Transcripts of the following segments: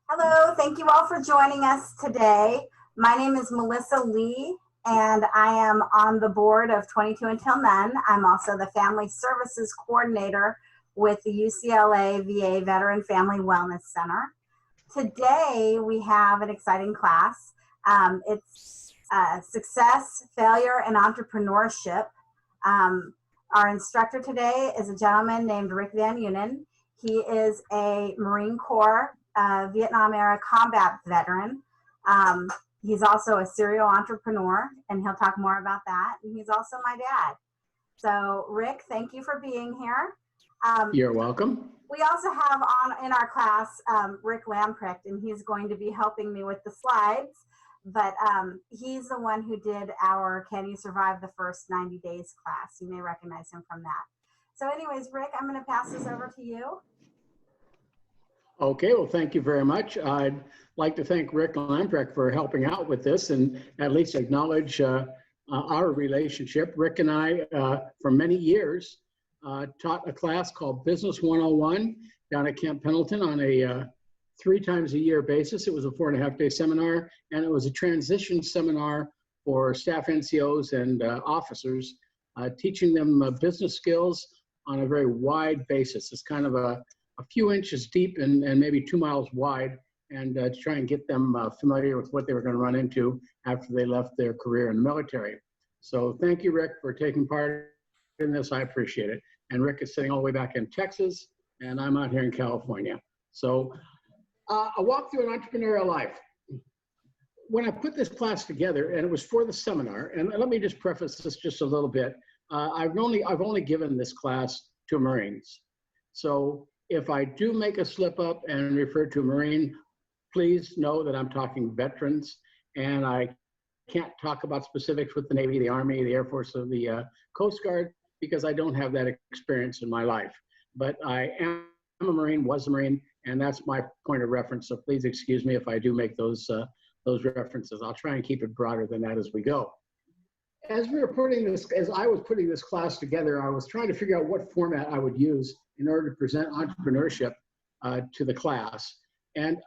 Hello, thank you all for joining us today. My name is Melissa Lee, and I am on the board of 22 Until None. I'm also the Family Services Coordinator with the UCLA VA Veteran Family Wellness Center. Today, we have an exciting class. It's Success, Failure, and Entrepreneurship. Our instructor today is a gentleman named Rick Van Unen. He is a Marine Corps Vietnam era combat veteran. He's also a serial entrepreneur, and he'll talk more about that. And he's also my dad. So, Rick, thank you for being here. You're welcome. We also have in our class Rick Lamprecht, and he's going to be helping me with the slides. But he's the one who did our Can You Survive the First 90 Days class. You may recognize him from that. So anyways, Rick, I'm going to pass this over to you. Okay, well, thank you very much. I'd like to thank Rick Lamprecht for helping out with this and at least acknowledge our relationship. Rick and I, for many years, taught a class called Business 101 down at Camp Pendleton on a 3 times a year basis. It was a 4.5-day seminar, and it was a transition seminar for staff NCOs and officers, teaching them business skills on a very wide basis. It's kind of a few inches deep and maybe 2 miles wide, and to try and get them familiar with what they were going to run into after they left their career in the military. So thank you, Rick, for taking part in this. I appreciate it. And Rick is sitting all the way back in Texas, and I'm out here in California. So a walk through an entrepreneurial life. When I put this class together, and it was for the seminar, and let me just preface this just a little bit. I've only given this class to Marines. So if I do make a slip up and refer to a Marine, please know that I'm talking veterans, and I can't talk about specifics with the Navy, the Army, the Air Force, or the Coast Guard, because I don't have that experience in my life. But I am a Marine, was a Marine, and that's my point of reference. So please excuse me if I do make those references. I'll try and keep it broader than that as we go. As I was putting this class together, I was trying to figure out what format I would use in order to present entrepreneurship to the class. And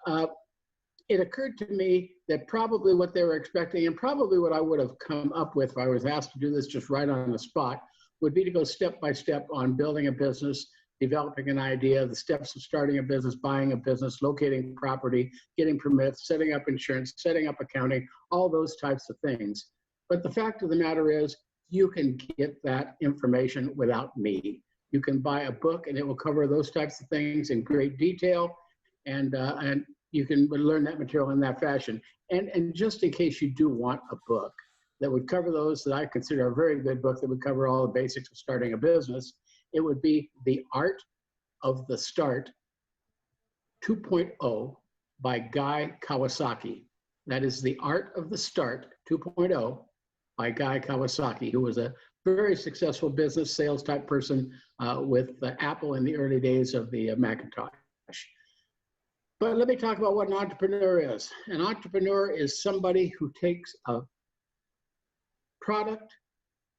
it occurred to me that probably what they were expecting, and probably what I would have come up with if I was asked to do this just right on the spot, would be to go step by step on building a business, developing an idea, the steps of starting a business, buying a business, locating property, getting permits, setting up insurance, setting up accounting, all those types of things. But the fact of the matter is, you can get that information without me. You can buy a book and it will cover those types of things in great detail, and you can learn that material in that fashion. And just in case you do want a book that would cover those that I consider a very good book that would cover all the basics of starting a business, it would be The Art of the Start 2.0 by Guy Kawasaki. That is The Art of the Start 2.0 by Guy Kawasaki, who was a very successful business sales type person with Apple in the early days of the Macintosh. But let me talk about what an entrepreneur is. An entrepreneur is somebody who takes a product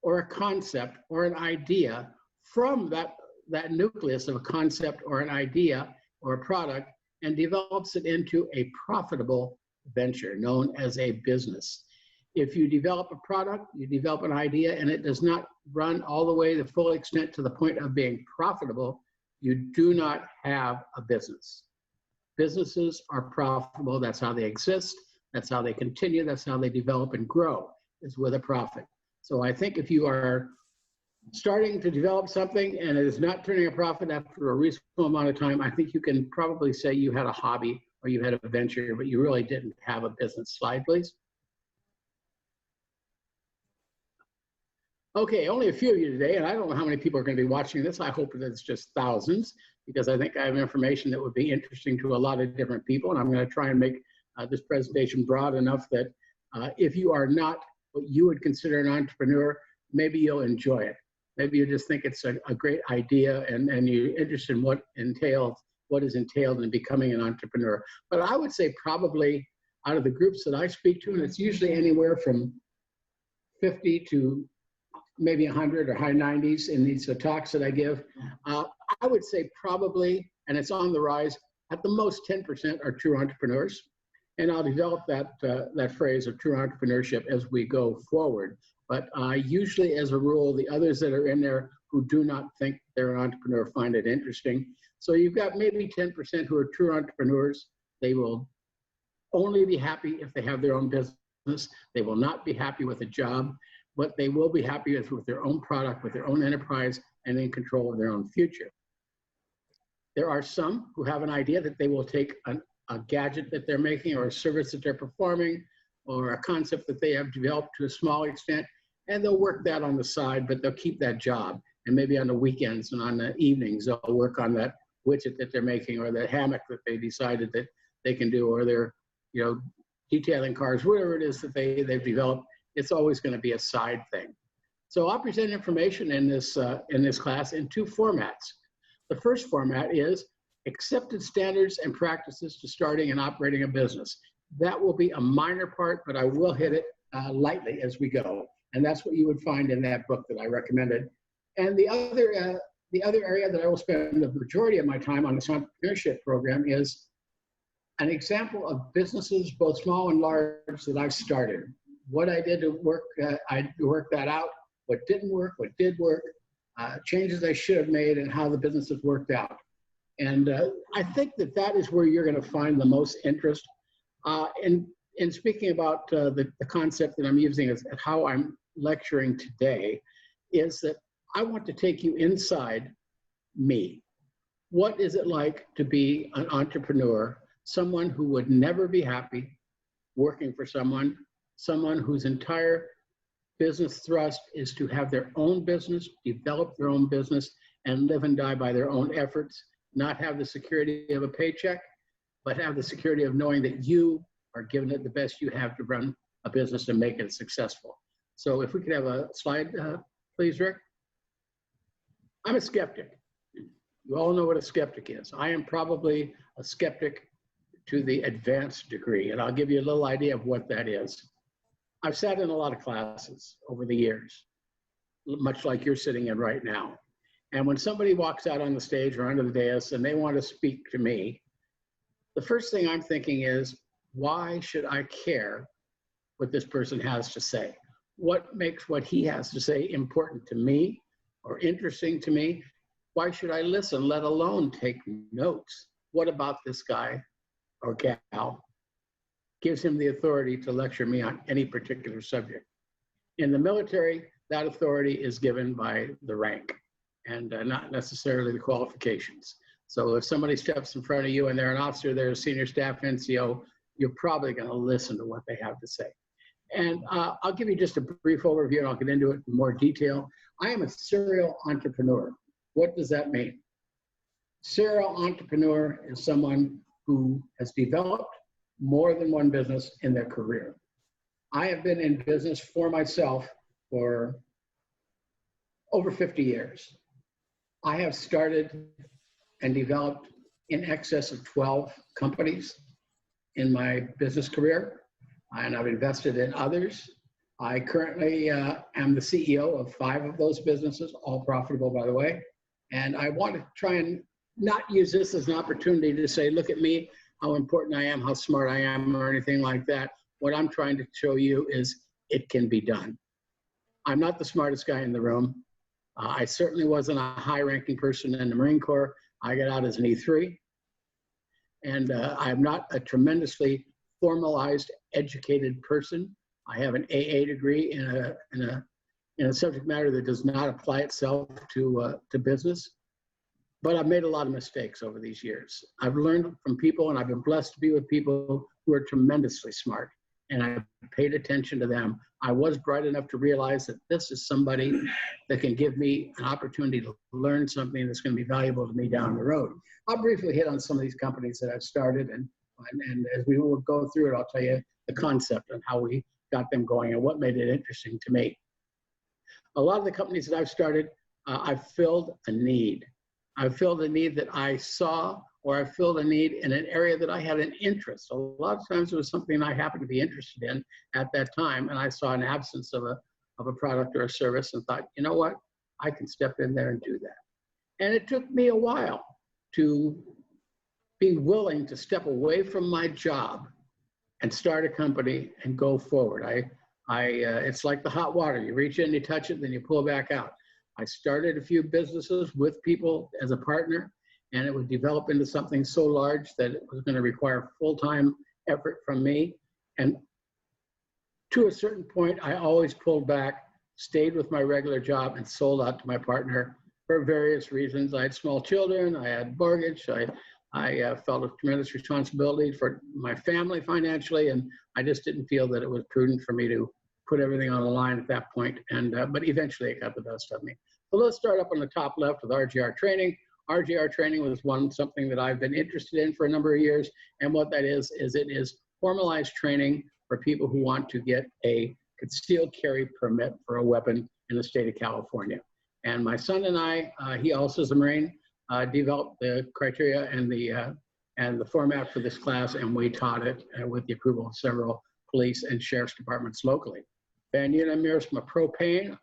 or a concept or an idea from that nucleus of a concept or an idea or a product and develops it into a profitable venture known as a business. If you develop a product, you develop an idea, and it does not run all the way the full extent to the point of being profitable, you do not have a business. Businesses are profitable. That's how they exist. That's how they continue. That's how they develop and grow, is with a profit. So I think if you are starting to develop something and it is not turning a profit after a reasonable amount of time, I think you can probably say you had a hobby or you had a venture, but you really didn't have a business. Slide, please. Okay, only a few of you today, and I don't know how many people are going to be watching this. I hope that it's just thousands, because I think I have information that would be interesting to a lot of different people, and I'm going to try and make this presentation broad enough that if you are not what you would consider an entrepreneur, maybe you'll enjoy it. Maybe you just think it's a great idea and you're interested in what is entailed in becoming an entrepreneur. But I would say probably out of the groups that I speak to, and it's usually anywhere from 50 to maybe 100 or high 90s in these talks that I give, I would say probably, and it's on the rise, at the most 10% are true entrepreneurs. And I'll develop that phrase of true entrepreneurship as we go forward. But usually, as a rule, the others that are in there who do not think they're an entrepreneur find it interesting. So you've got maybe 10% who are true entrepreneurs. They will only be happy if they have their own business. They will not be happy with a job, but they will be happy with their own product, with their own enterprise, and in control of their own future. There are some who have an idea that they will take a gadget that they're making or a service that they're performing or a concept that they have developed to a small extent, and they'll work that on the side, but they'll keep that job. And maybe on the weekends and on the evenings, they'll work on that widget that they're making or the hammock that they decided that they can do, or they're, detailing cars, whatever it is that they've developed. It's always going to be a side thing. So I'll present information in this class in two formats. The first format is accepted standards and practices to starting and operating a business. That will be a minor part, but I will hit it lightly as we go. And that's what you would find in that book that I recommended. And the other area that I will spend the majority of my time on this entrepreneurship program is an example of businesses, both small and large, that I've started. What I did to work, I worked that out. What didn't work, what did work, changes I should have made, and how the businesses worked out. And I think that is where you're going to find the most interest. In speaking about the concept that I'm using as how I'm lecturing today, is that I want to take you inside me. What is it like to be an entrepreneur, someone who would never be happy working for someone whose entire business thrust is to have their own business, develop their own business, and live and die by their own efforts, not have the security of a paycheck, but have the security of knowing that you are giving it the best you have to run a business and make it successful. So if we could have a slide, please, Rick. I'm a skeptic. You all know what a skeptic is. I am probably a skeptic to the advanced degree, and I'll give you a little idea of what that is. I've sat in a lot of classes over the years, much like you're sitting in right now. And when somebody walks out on the stage or under the dais and they want to speak to me, the first thing I'm thinking is, why should I care what this person has to say? What makes what he has to say important to me or interesting to me? Why should I listen, let alone take notes? What about this guy or gal gives him the authority to lecture me on any particular subject? In the military, that authority is given by the rank and not necessarily the qualifications. So if somebody steps in front of you and they're an officer, they're a senior staff NCO, you're probably going to listen to what they have to say. And I'll give you just a brief overview and I'll get into it in more detail. I am a serial entrepreneur. What does that mean? Serial entrepreneur is someone who has developed more than one business in their career. I have been in business for myself for over 50 years. I have started and developed in excess of 12 companies in my business career, and I've invested in others. I currently am the CEO of 5 of those businesses, all profitable, by the way. And I want to try and not use this as an opportunity to say, look at me, how important I am, how smart I am, or anything like that. What I'm trying to show you is it can be done. I'm not the smartest guy in the room. I certainly wasn't a high-ranking person in the Marine Corps. I got out as an E3. And I'm not a tremendously formalized, educated person. I have an AA degree in a subject matter that does not apply itself to business. But I've made a lot of mistakes over these years. I've learned from people, and I've been blessed to be with people who are tremendously smart, and I've paid attention to them. I was bright enough to realize that this is somebody that can give me an opportunity to learn something that's going to be valuable to me down the road. I'll briefly hit on some of these companies that I've started, and as we will go through it, I'll tell you the concept and how we got them going and what made it interesting to me. A lot of the companies that I've started, I've filled a need. I've filled a need that I saw, or I filled a need in an area that I had an interest. A lot of times it was something I happened to be interested in at that time, and I saw an absence of a product or a service and thought, you know what, I can step in there and do that. And it took me a while to be willing to step away from my job and start a company and go forward. It's like the hot water. You reach in, you touch it, then you pull back out. I started a few businesses with people as a partner, and it would develop into something so large that it was going to require full-time effort from me. And to a certain point, I always pulled back, stayed with my regular job, and sold out to my partner for various reasons. I had small children, I had mortgage, I felt a tremendous responsibility for my family financially, and I just didn't feel that it was prudent for me to put everything on the line at that point. But eventually it got the best of me. So let's start up on the top left with RGR training. RGR training was something that I've been interested in for a number of years. And what that is it is formalized training for people who want to get a concealed carry permit for a weapon in the state of California. And my son and I, he also is a Marine, developed the criteria and the format for this class, and we taught it with the approval of several police and sheriff's departments locally. Van Unit Miersma Propane,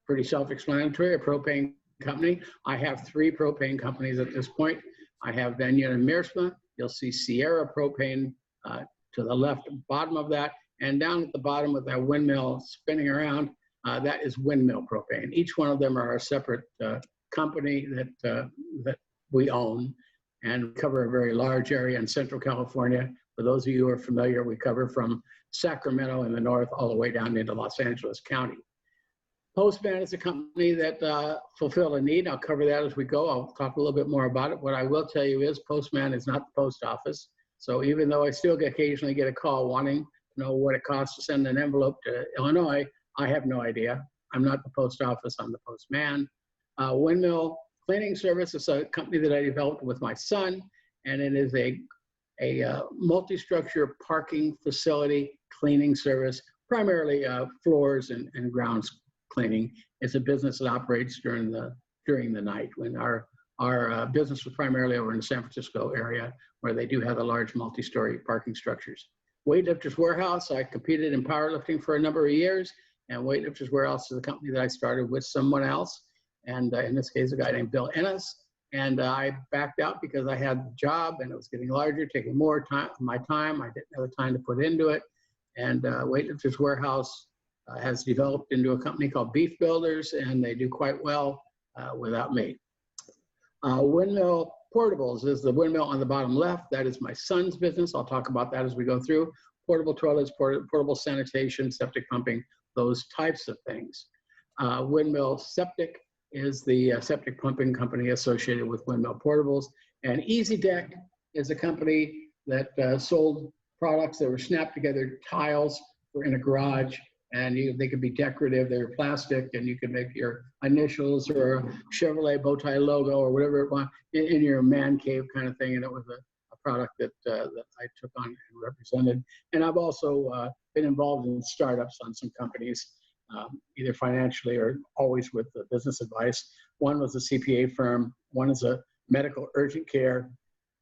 pretty self-explanatory, a propane company. I have 3 propane companies at this point. I have Van Unit Miersma. You'll see Sierra Propane to the left bottom of that, and down at the bottom with that windmill spinning around, that is Windmill Propane. Each one of them are a separate company that we own and cover a very large area in Central California. For those of you who are familiar, we cover from Sacramento in the north all the way down into Los Angeles County. Postman is a company that fulfilled a need. I'll cover that as we go. I'll talk a little bit more about it. What I will tell you is Postman is not the post office. So even though I still occasionally get a call wanting to know what it costs to send an envelope to Illinois, I have no idea. I'm not the post office, I'm the postman. Windmill Cleaning Service is a company that I developed with my son, and it is a multi-structure parking facility cleaning service, primarily floors and grounds cleaning. It's a business that operates during the night, when our business was primarily over in the San Francisco area, where they do have the large multi-story parking structures. Weightlifters Warehouse, I competed in powerlifting for a number of years, and Weightlifters Warehouse is a company that I started with someone else, and in this case, a guy named Bill Ennis. And I backed out because I had the job and it was getting larger, taking more time, my time. I didn't have the time to put into it. And Weightlifters Warehouse has developed into a company called Beef Builders, and they do quite well without me. Windmill Portables is the windmill on the bottom left. That is my son's business. I'll talk about that as we go through. Portable toilets, portable sanitation, septic pumping, those types of things. Windmill Septic is the septic pumping company associated with Windmill Portables. And Easy Deck is a company that sold products that were snapped together tiles for in a garage, and they could be decorative. They were plastic, and you could make your initials or a Chevrolet bow tie logo or whatever it was in your man cave kind of thing. And it was a product that I took on and represented. And I've also been involved in startups on some companies, either financially or always with the business advice. One was a CPA firm, one is a medical urgent care,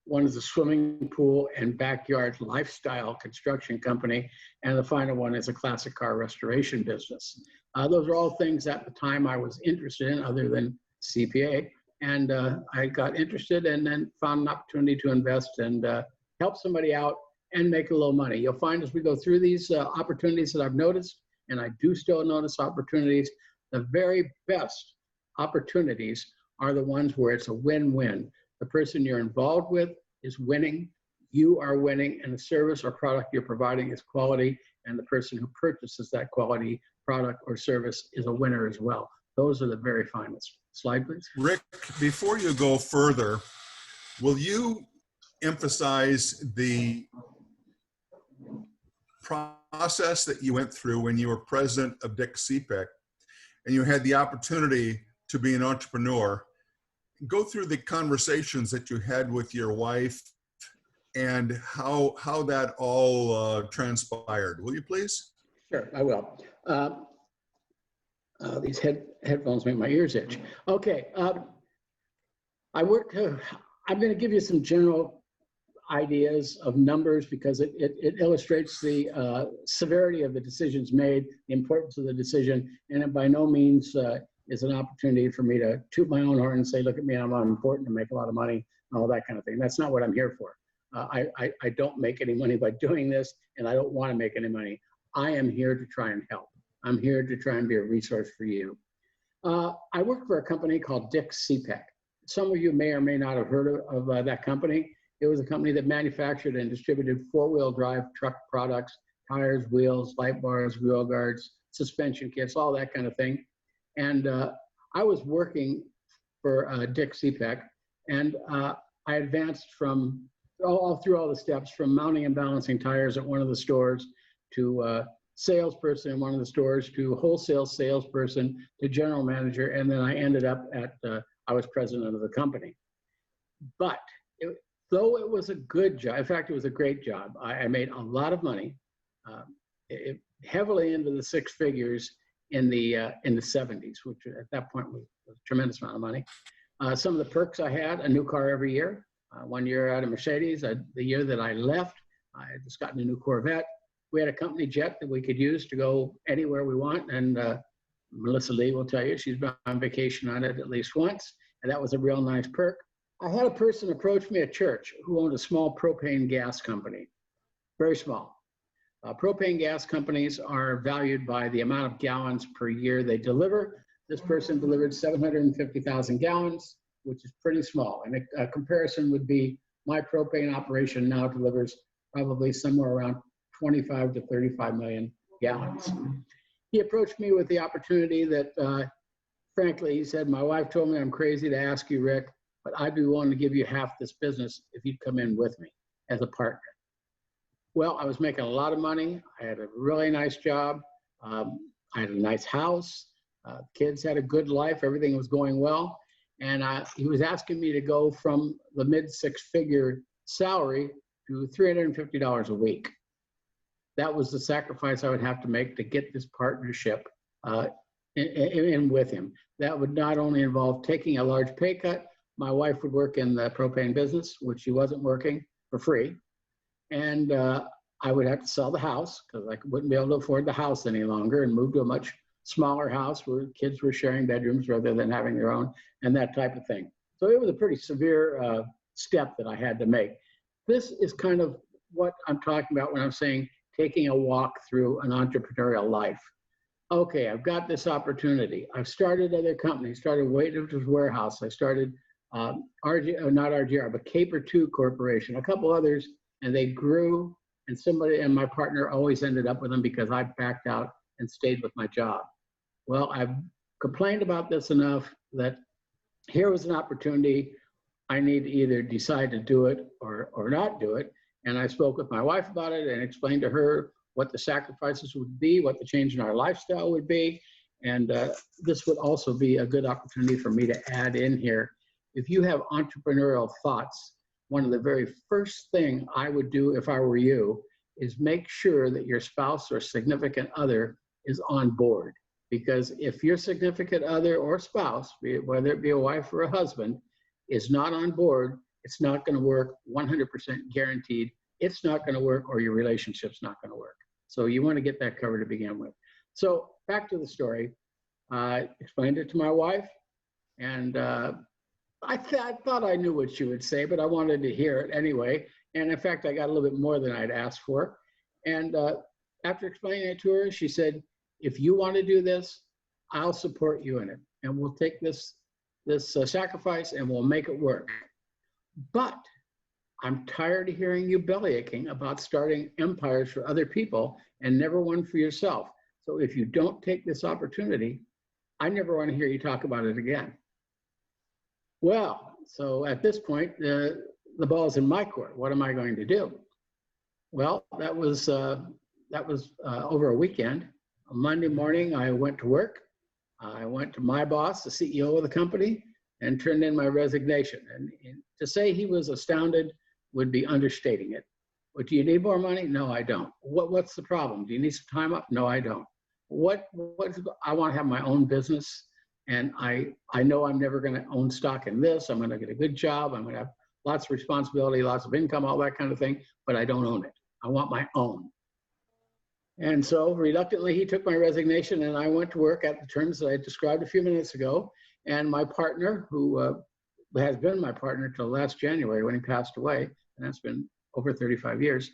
one is a swimming pool and backyard lifestyle construction company, and the final one is a classic car restoration business. Those are all things at the time I was interested in, other than CPA, and I got interested and then found an opportunity to invest and help somebody out and make a little money. You'll find as we go through these opportunities that I've noticed, and I do still notice opportunities, the very best opportunities are the ones where it's a win-win. The person you're involved with is winning, you are winning, and the service or product you're providing is quality, and the person who purchases that quality product or service is a winner as well. Those are the very finest. Slide, please. Rick, before you go further, will you emphasize the process that you went through when you were president of Dick CPEC and you had the opportunity to be an entrepreneur? Go through the conversations that you had with your wife and how that all transpired. Will you please? Sure, I will. These headphones make my ears itch. Okay, I'm going to give you some general ideas of numbers because it illustrates the severity of the decisions made, the importance of the decision, and it by no means is an opportunity for me to toot my own horn and say, look at me, I'm not important to make a lot of money. all that kind of thing. That's not what I'm here for. I don't make any money by doing this, and I don't want to make any money. I am here to try and help. I'm here to try and be a resource for you. I work for a company called Dick CPEC. Some of you may or may not have heard of that company. It was a company that manufactured and distributed four-wheel drive truck products, tires, wheels, light bars, wheel guards, suspension kits, all that kind of thing. And I was working for Dick CPEC, and I advanced from all through all the steps, from mounting and balancing tires at one of the stores to salesperson in one of the stores to wholesale salesperson to general manager, and then I ended up at I was president of the company. But though it was a good job, in fact, it was a great job. I made a lot of money, heavily into the six figures in the 70s, which at that point was a tremendous amount of money. Some of the perks I had: a new car every year. 1 year out of Mercedes. The year that I left, I had just gotten a new Corvette. We had a company jet that we could use to go anywhere we want, and Melissa Lee will tell you she's been on vacation on it at least once, and that was a real nice perk. I had a person approach me at church who owned a small propane gas company, very small. Propane gas companies are valued by the amount of gallons per year they deliver. This person delivered 750,000 gallons, which is pretty small. And a comparison would be my propane operation now delivers probably somewhere around 25 to 35 million gallons. He approached me with the opportunity that, frankly, he said, my wife told me I'm crazy to ask you, Rick, but I'd be willing to give you half this business if you'd come in with me as a partner. Well, I was making a lot of money. I had a really nice job. I had a nice house. Kids had a good life. Everything was going well. And he was asking me to go from the mid six-figure salary to $350 a week. That was the sacrifice I would have to make to get this partnership in with him. That would not only involve taking a large pay cut. My wife would work in the propane business, which she wasn't working, for free. And I would have to sell the house because I wouldn't be able to afford the house any longer, and move to a much smaller house where kids were sharing bedrooms rather than having their own, and that type of thing. So it was a pretty severe step that I had to make. This is kind of what I'm talking about when I'm saying taking a walk through an entrepreneurial life. Okay, I've got this opportunity. I've started other companies, started Waiters Warehouse. I started not RGR, but Caper 2 Corporation, a couple others, and they grew, and and my partner always ended up with them because I backed out and stayed with my job. Well, I've complained about this enough that here was an opportunity. I need to either decide to do it or not do it. And I spoke with my wife about it and explained to her what the sacrifices would be, what the change in our lifestyle would be. And this would also be a good opportunity for me to add in here. If you have entrepreneurial thoughts, one of the very first thing I would do if I were you is make sure that your spouse or significant other is on board. Because if your significant other or spouse, whether it be a wife or a husband, is not on board, it's not going to work, 100% guaranteed. It's not going to work, or your relationship's not going to work. So you want to get that covered to begin with. So back to the story. I explained it to my wife, and I thought I knew what she would say, but I wanted to hear it anyway. And in fact, I got a little bit more than I'd asked for. And after explaining it to her, she said, if you want to do this, I'll support you in it. And we'll take this sacrifice and we'll make it work. But I'm tired of hearing you bellyaching about starting empires for other people and never one for yourself. So if you don't take this opportunity, I never want to hear you talk about it again. Well, so at this point, the ball's in my court. What am I going to do? Well, that was over a weekend. On Monday morning, I went to work. I went to my boss, the CEO of the company, and turned in my resignation. And to say he was astounded would be understating it. But do you need more money? No, I don't. What's the problem? Do you need some time off? No, I don't. I want to have my own business. And I know I'm never going to own stock in this. I'm going to get a good job. I'm going to have lots of responsibility, lots of income, all that kind of thing, but I don't own it. I want my own. And so reluctantly, he took my resignation and I went to work at the terms that I described a few minutes ago. And my partner, who has been my partner till last January when he passed away, and that's been over 35 years.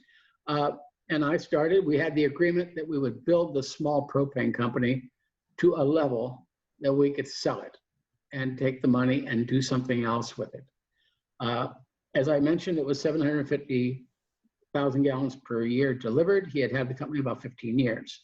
And I started, we had the agreement that we would build the small propane company to a level that we could sell it and take the money and do something else with it. As I mentioned, it was 750,000 gallons per year delivered. He had had the company about 15 years.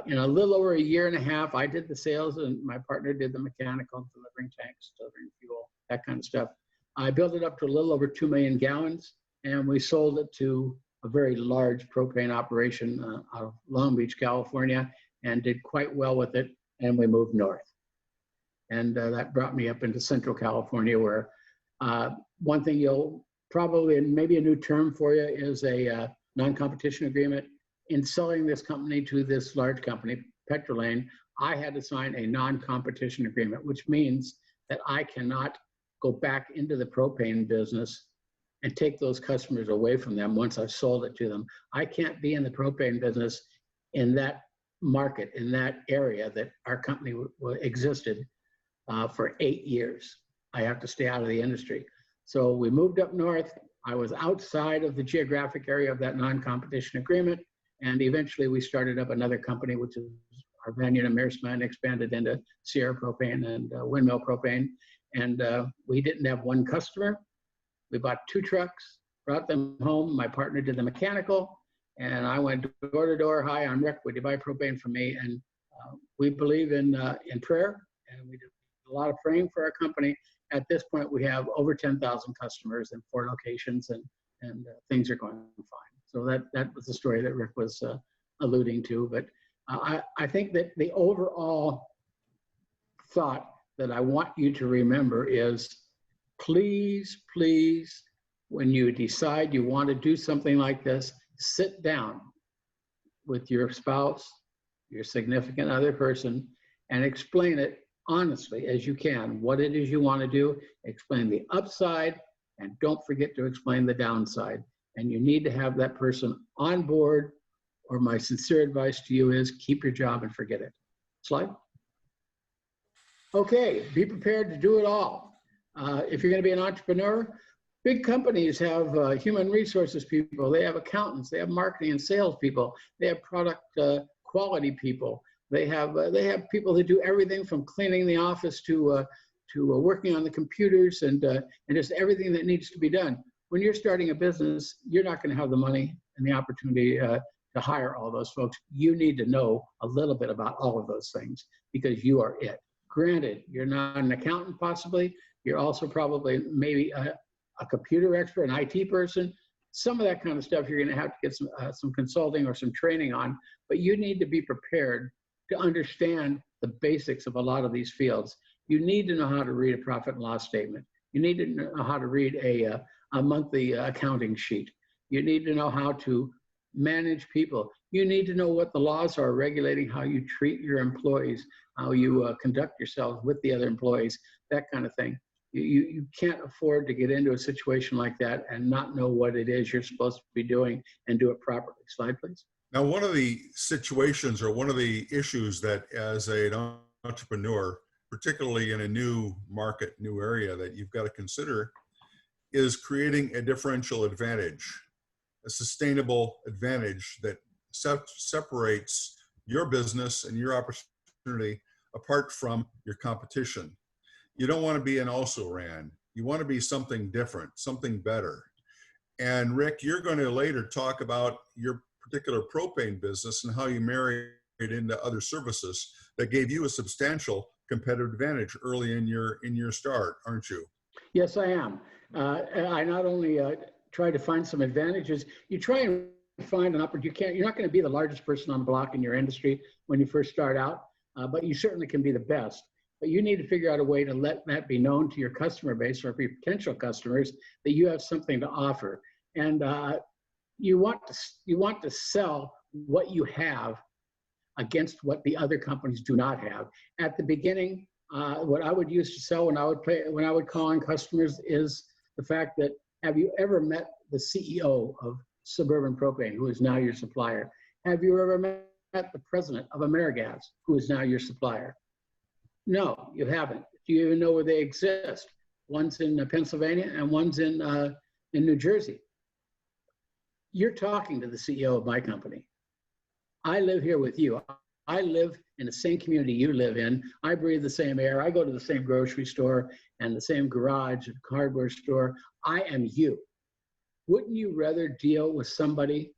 In a little over a year and a half, I did the sales and my partner did the mechanical, delivering tanks, delivering fuel, that kind of stuff. I built it up to a little over 2 million gallons, and we sold it to a very large propane operation out of Long Beach, California, and did quite well with it, and we moved north. And that brought me up into Central California, where one thing you'll probably, and maybe a new term for you, is a non-competition agreement. In selling this company to this large company, Petrolane, I had to sign a non-competition agreement, which means that I cannot go back into the propane business and take those customers away from them once I've sold it to them. I can't be in the propane business in that market, in that area that our company existed for 8 years. I have to stay out of the industry. So we moved up north. I was outside of the geographic area of that non-competition agreement. And eventually we started up another company, which is our Van Unit Meersma, expanded into Sierra Propane and Windmill Propane. And we didn't have one customer. We bought 2 trucks, brought them home. My partner did the mechanical, and I went door to door. Hi, I'm Rick. Would you buy propane from me? And we believe in prayer, and we did a lot of praying for our company. At this point, we have over 10,000 customers in 4 locations, and things are going fine. So that was the story that Rick was alluding to. But I think that the overall thought that I want you to remember is, please, please, when you decide you want to do something like this, sit down with your spouse, your significant other person, and explain it honestly as you can, what it is you want to do. Explain the upside, and don't forget to explain the downside. And you need to have that person on board, or my sincere advice to you is keep your job and forget it. Slide. Okay, be prepared to do it all. If you're going to be an entrepreneur, big companies have human resources people, they have accountants, they have marketing and sales people, they have product quality people, they have people who do everything from cleaning the office to working on the computers and just everything that needs to be done. When you're starting a business, you're not going to have the money and the opportunity to hire all those folks. You need to know a little bit about all of those things because you are it. Granted, you're not an accountant possibly. You're also probably maybe a computer expert, an IT person. Some of that kind of stuff you're going to have to get some consulting or some training on, but you need to be prepared to understand the basics of a lot of these fields. You need to know how to read a profit and loss statement. You need to know how to read a monthly accounting sheet. You need to know how to manage people. You need to know what the laws are regulating how you treat your employees, how you conduct yourselves with the other employees, that kind of thing. You can't afford to get into a situation like that and not know what it is you're supposed to be doing and do it properly. Slide, please. Now, one of the situations or one of the issues that as an entrepreneur, particularly in a new market, new area that you've got to consider is creating a differential advantage, a sustainable advantage that separates your business and your opportunity apart from your competition. You don't want to be an also-ran. You want to be something different, something better. And Rick, you're going to later talk about your particular propane business and how you marry it into other services that gave you a substantial competitive advantage early in your start, aren't you? Yes, I am. I not only try to find some advantages, you try and find an opportunity. You're not going to be the largest person on the block in your industry when you first start out, but you certainly can be the best. But you need to figure out a way to let that be known to your customer base or your potential customers that you have something to offer. And you want to sell what you have against what the other companies do not have. At the beginning, what I would use to sell when I would call on customers is the fact that, have you ever met the CEO of Suburban Propane, who is now your supplier? Have you ever met the president of AmeriGas, who is now your supplier? No, you haven't. Do you even know where they exist? One's in Pennsylvania and one's in New Jersey. You're talking to the CEO of my company. I live here with you. I live in the same community you live in. I breathe the same air. I go to the same grocery store and the same garage and hardware store. I am you. Wouldn't you rather deal with somebody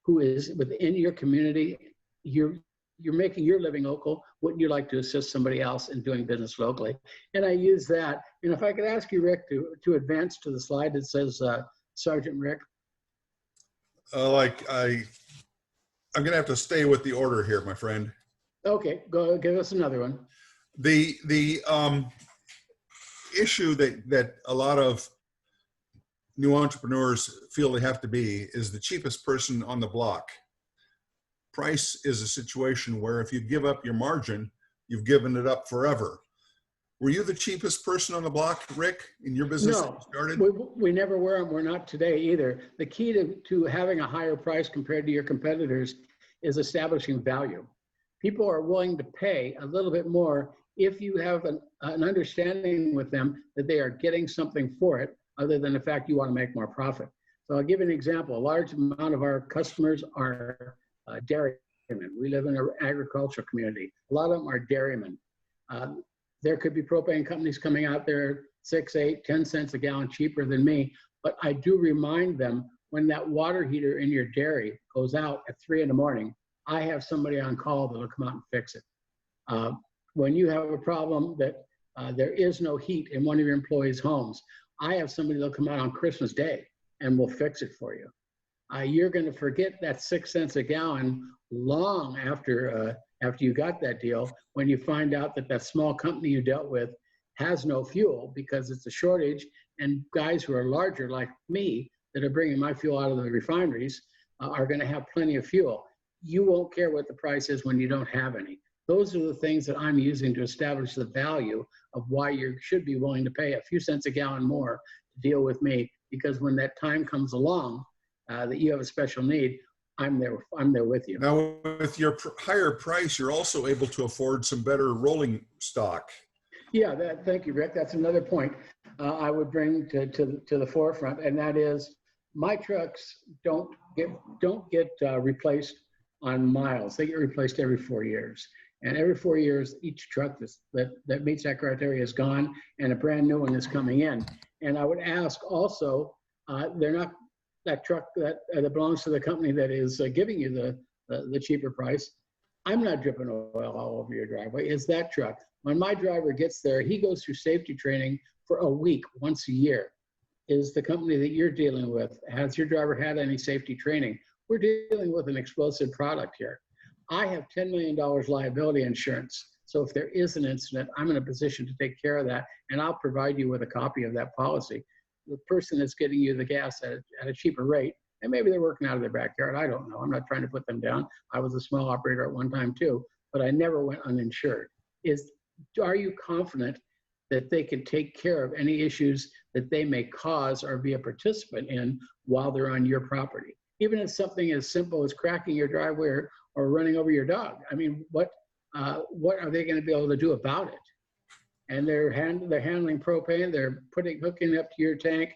who is within your community? You're making your living local. Wouldn't you like to assist somebody else in doing business locally? And I use that. And if I could ask you, Rick, to advance to the slide that says Sergeant Rick. I'm going to have to stay with the order here, my friend. Okay, go give us another one. The issue that a lot of new entrepreneurs feel they have to be is the cheapest person on the block. Price is a situation where if you give up your margin, you've given it up forever. Were you the cheapest person on the block, Rick, in your business that you started? We never were, and we're not today either. The key to having a higher price compared to your competitors is establishing value. People are willing to pay a little bit more if you have an understanding with them that they are getting something for it, other than the fact you want to make more profit. So I'll give you an example. A large amount of our customers are dairymen. We live in an agricultural community. A lot of them are dairymen. There could be propane companies coming out there 6, 8, 10 cents a gallon cheaper than me, but I do remind them when that water heater in your dairy goes out at 3 in the morning, I have somebody on call that'll come out and fix it. When you have a problem that there is no heat in one of your employees' homes, I have somebody that'll come out on Christmas Day and will fix it for you. You're going to forget that 6 cents a gallon long after you got that deal, when you find out that that small company you dealt with has no fuel because it's a shortage, and guys who are larger like me that are bringing my fuel out of the refineries are going to have plenty of fuel. You won't care what the price is when you don't have any. Those are the things that I'm using to establish the value of why you should be willing to pay a few cents a gallon more to deal with me, because when that time comes along that you have a special need, I'm there with you. Now, with your higher price, you're also able to afford some better rolling stock. Yeah, thank you, Rick. That's another point I would bring to the forefront, and that is my trucks don't get replaced on miles. They get replaced every 4 years, and every 4 years, each truck that meets that criteria is gone, and a brand new one is coming in. And I would ask also, they're not that truck that belongs to the company that is giving you the cheaper price. I'm not dripping oil all over your driveway. It's that truck. When my driver gets there, he goes through safety training for a week, once a year. Is the company that you're dealing with, has your driver had any safety training? We're dealing with an explosive product here. I have $10 million liability insurance. So if there is an incident, I'm in a position to take care of that, and I'll provide you with a copy of that policy. The person that's getting you the gas at a cheaper rate, and maybe they're working out of their backyard, I don't know. I'm not trying to put them down. I was a small operator at one time too, but I never went uninsured. Are you confident that they can take care of any issues that they may cause or be a participant in while they're on your property? Even if something as simple as cracking your driveway or running over your dog. I mean, what are they going to be able to do about it? And they're handling propane. They're hooking up to your tank.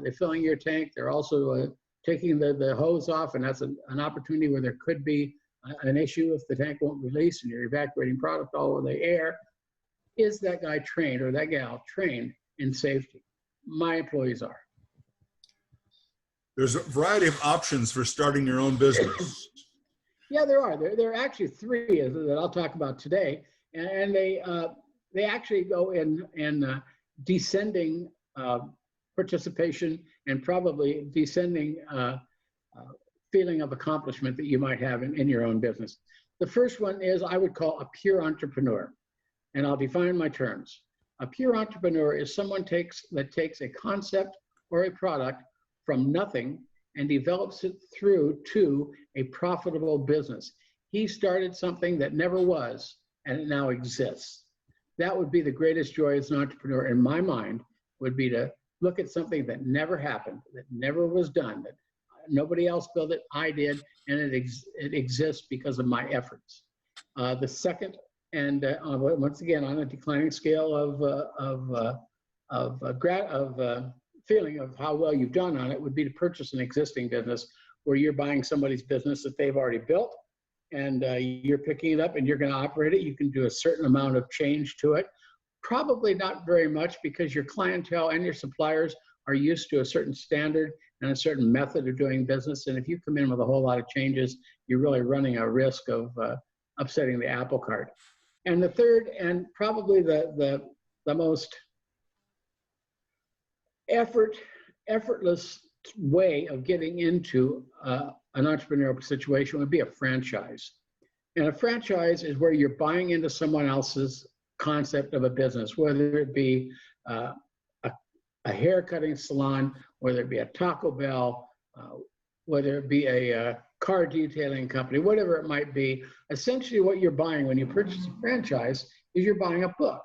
They're filling your tank. They're also taking the hose off, and that's an opportunity where there could be an issue if the tank won't release and you're evacuating product all over the air. Is that guy trained or that gal trained in safety? My employees are. There's a variety of options for starting your own business. Yeah, there are. There are actually 3 that I'll talk about today, and they actually go in descending participation and probably descending feeling of accomplishment that you might have in your own business. The first one is I would call a pure entrepreneur, and I'll define my terms. A pure entrepreneur is someone that takes a concept or a product from nothing and develops it through to a profitable business. He started something that never was, and it now exists. That would be the greatest joy as an entrepreneur in my mind, would be to look at something that never happened, that never was done, that nobody else built it, I did, and it exists because of my efforts. The second, and once again, on a declining scale of feeling of how well you've done on it would be to purchase an existing business where you're buying somebody's business that they've already built, and you're picking it up and you're going to operate it. You can do a certain amount of change to it. Probably not very much, because your clientele and your suppliers are used to a certain standard and a certain method of doing business. And if you come in with a whole lot of changes, you're really running a risk of upsetting the apple cart. And the third, and probably the most effortless way of getting into an entrepreneurial situation would be a franchise. And a franchise is where you're buying into someone else's concept of a business, whether it be a hair cutting salon, whether it be a Taco Bell, whether it be a car detailing company, whatever it might be. Essentially what you're buying when you purchase a franchise is you're buying a book.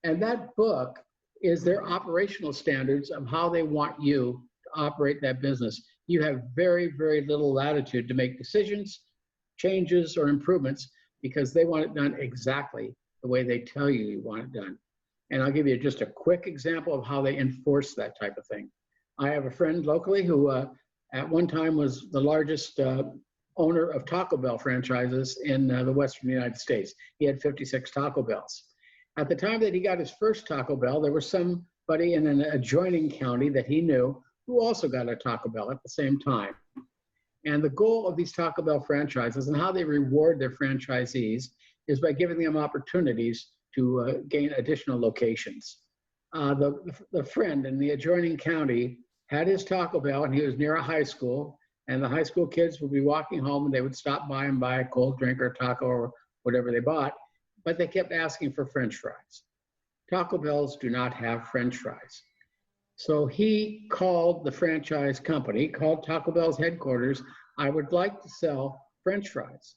And that book is their operational standards of how they want you to operate that business. You have very, very little latitude to make decisions, changes, or improvements, because they want it done exactly the way they tell you you want it done. And I'll give you just a quick example of how they enforce that type of thing. I have a friend locally who at one time was the largest owner of Taco Bell franchises in the Western United States. He had 56 Taco Bells. At the time that he got his first Taco Bell, there was somebody in an adjoining county that he knew who also got a Taco Bell at the same time. And the goal of these Taco Bell franchises and how they reward their franchisees is by giving them opportunities to gain additional locations. The friend in the adjoining county had his Taco Bell, and he was near a high school, and the high school kids would be walking home and they would stop by and buy a cold drink or a taco or whatever they bought, but they kept asking for French fries. Taco Bells do not have French fries. So he called the franchise company, called Taco Bell's headquarters, "I would like to sell French fries."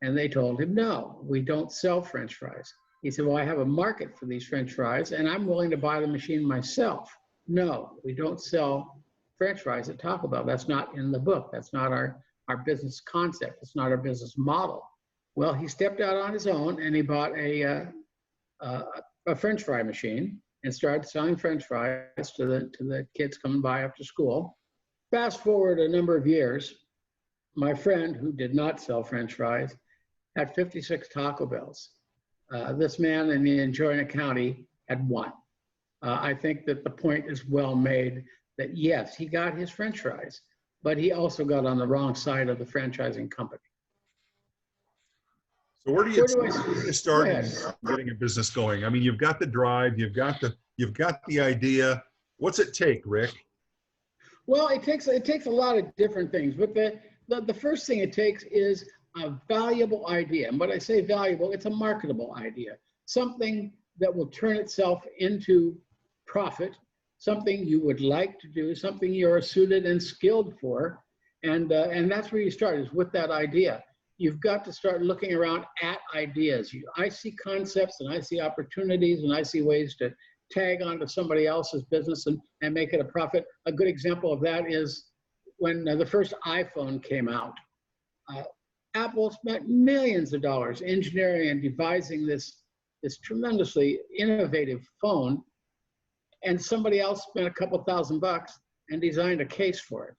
And they told him, "No, we don't sell French fries." He said, "Well, I have a market for these French fries and I'm willing to buy the machine myself." "No, we don't sell French fries at Taco Bell. That's not in the book. That's not our business concept. It's not our business model." Well, he stepped out on his own and he bought a French fry machine and started selling French fries to the kids coming by after school. Fast forward a number of years, my friend, who did not sell French fries, had 56 Taco Bells. This man in the adjoining county had one. I think that the point is well made that yes, he got his French fries, but he also got on the wrong side of the franchising company. So where do you start getting a business going? I mean, you've got the drive, you've got the idea. What's it take, Rick? Well, it takes a lot of different things, but the first thing it takes is a valuable idea. And when I say valuable, it's a marketable idea, something that will turn itself into profit, something you would like to do, something you're suited and skilled for, and that's where you start, is with that idea. You've got to start looking around at ideas. I see concepts and I see opportunities and I see ways to tag onto somebody else's business and make it a profit. A good example of that is when the first iPhone came out. Apple spent millions of dollars engineering and devising this tremendously innovative phone, and somebody else spent a couple $1,000 and designed a case for it.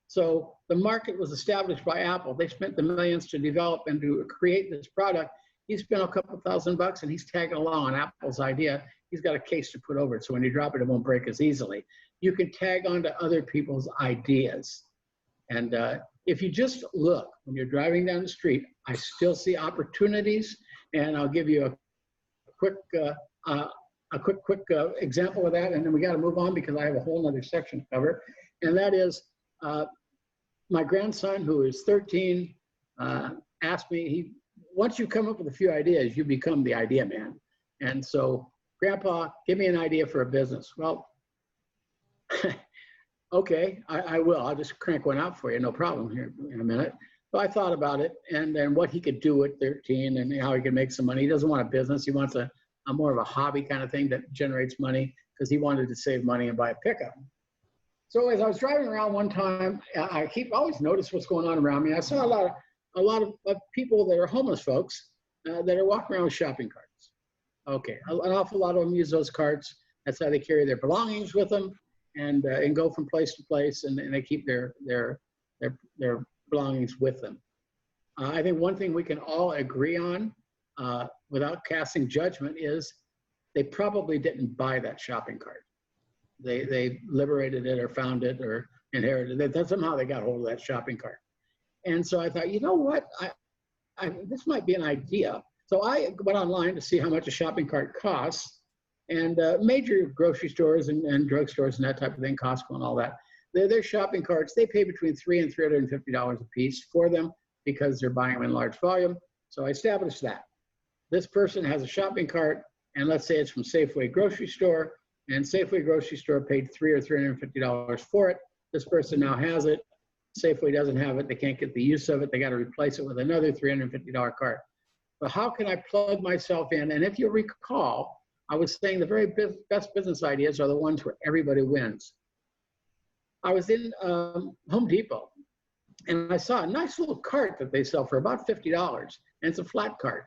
So the market was established by Apple. They spent the millions to develop and to create this product. He spent a couple $1,000 and he's tagging along on Apple's idea. He's got a case to put over it, so when you drop it, it won't break as easily. You can tag on to other people's ideas. And if you just look, when you're driving down the street, I still see opportunities, and I'll give you a quick example of that, and then we got to move on because I have a whole other section to cover. And that is, my grandson, who is 13, asked me, once you come up with a few ideas, you become the idea man. And so, "Grandpa, give me an idea for a business." Well, okay, I will. I'll just crank one out for you, no problem, here in a minute. So I thought about it, and then what he could do at 13 and how he could make some money. He doesn't want a business. He wants a more of a hobby kind of thing that generates money, because he wanted to save money and buy a pickup. So as I was driving around one time, I always notice what's going on around me. I saw a lot of people that are homeless folks that are walking around with shopping carts. Okay, an awful lot of them use those carts That's how they carry their belongings with them and go from place to place, and they keep their belongings with them. I think one thing we can all agree on without casting judgment is they probably didn't buy that shopping cart. They liberated it or found it or inherited it. That's somehow they got hold of that shopping cart. And so I thought, you know what, this might be an idea. So I went online to see how much a shopping cart costs, and major grocery stores and drugstores and that type of thing, Costco and all that, their shopping carts, they pay between $300 and $350 a piece for them because they're buying them in large volume. So I established that. This person has a shopping cart, and let's say it's from Safeway grocery store, and Safeway grocery store paid $300 or $350 for it. This person now has it. Safeway doesn't have it. They can't get the use of it. They got to replace it with another $350 cart. But how can I plug myself in? And if you recall, I was saying the very best business ideas are the ones where everybody wins. I was in Home Depot, and I saw a nice little cart that they sell for about $50, and it's a flat cart.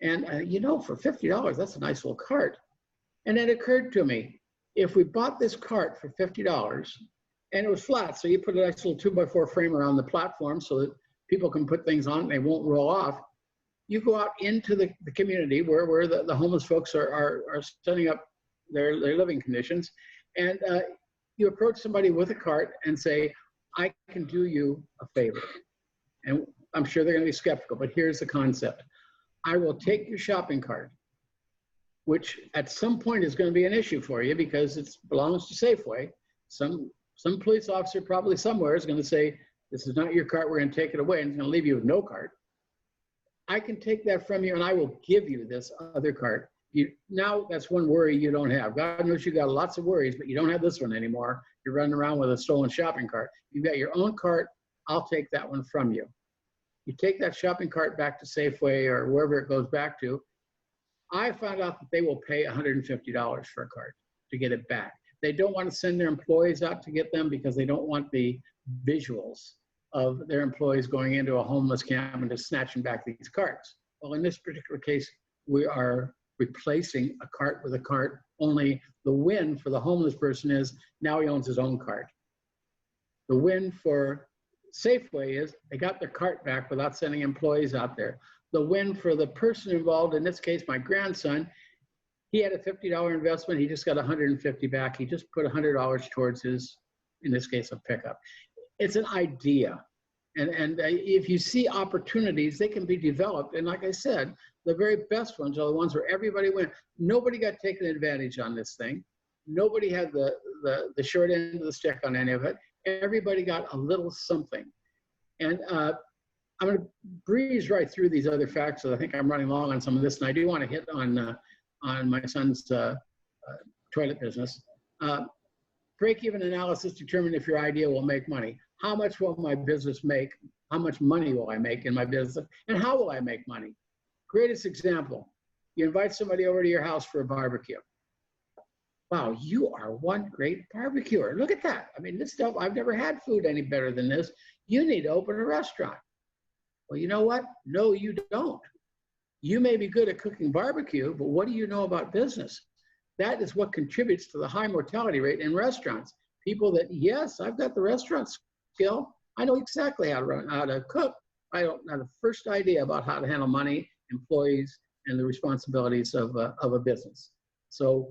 And for $50, that's a nice little cart. And it occurred to me, if we bought this cart for $50, and it was flat, so you put a nice little 2x4 frame around the platform so that people can put things on and they won't roll off. You go out into the community where the homeless folks are setting up their living conditions, and you approach somebody with a cart and say, I can do you a favor. And I'm sure they're going to be skeptical, but here's the concept. I will take your shopping cart, which at some point is going to be an issue for you because it belongs to Safeway. Some police officer probably somewhere is going to say, this is not your cart, we're going to take it away, and it's going to leave you with no cart. I can take that from you, and I will give you this other cart. Now that's one worry you don't have. God knows you got lots of worries, but you don't have this one anymore. You're running around with a stolen shopping cart. You've got your own cart. I'll take that one from you. You take that shopping cart back to Safeway or wherever it goes back to. I found out that they will pay $150 for a cart to get it back. They don't want to send their employees out to get them because they don't want the visuals of their employees going into a homeless camp and just snatching back these carts. Well, in this particular case, we are replacing a cart with a cart, only the win for the homeless person is now he owns his own cart. The win for Safeway is they got their cart back without sending employees out there. The win for the person involved, in this case, my grandson, he had a $50 investment. He just got $150 back. He just put $100 towards his, in this case, a pickup. It's an idea. And if you see opportunities, they can be developed. And like I said, the very best ones are the ones where everybody went. Nobody got taken advantage on this thing. Nobody had the short end of the stick on any of it. Everybody got a little something. And I'm going to breeze right through these other facts. So I think I'm running long on some of this, and I do want to hit on my son's toilet business. Break-even analysis determine if your idea will make money. How much will my business make? How much money will I make in my business? And how will I make money? Greatest example, you invite somebody over to your house for a barbecue. Wow, you are one great barbecuer. Look at that. I mean, this stuff, I've never had food any better than this. You need to open a restaurant. Well, you know what? No, you don't. You may be good at cooking barbecue, but what do you know about business? That is what contributes to the high mortality rate in restaurants. People that, yes, I've got the restaurant skill. I know exactly how to cook. I don't have the first idea about how to handle money, employees, and the responsibilities of a business. So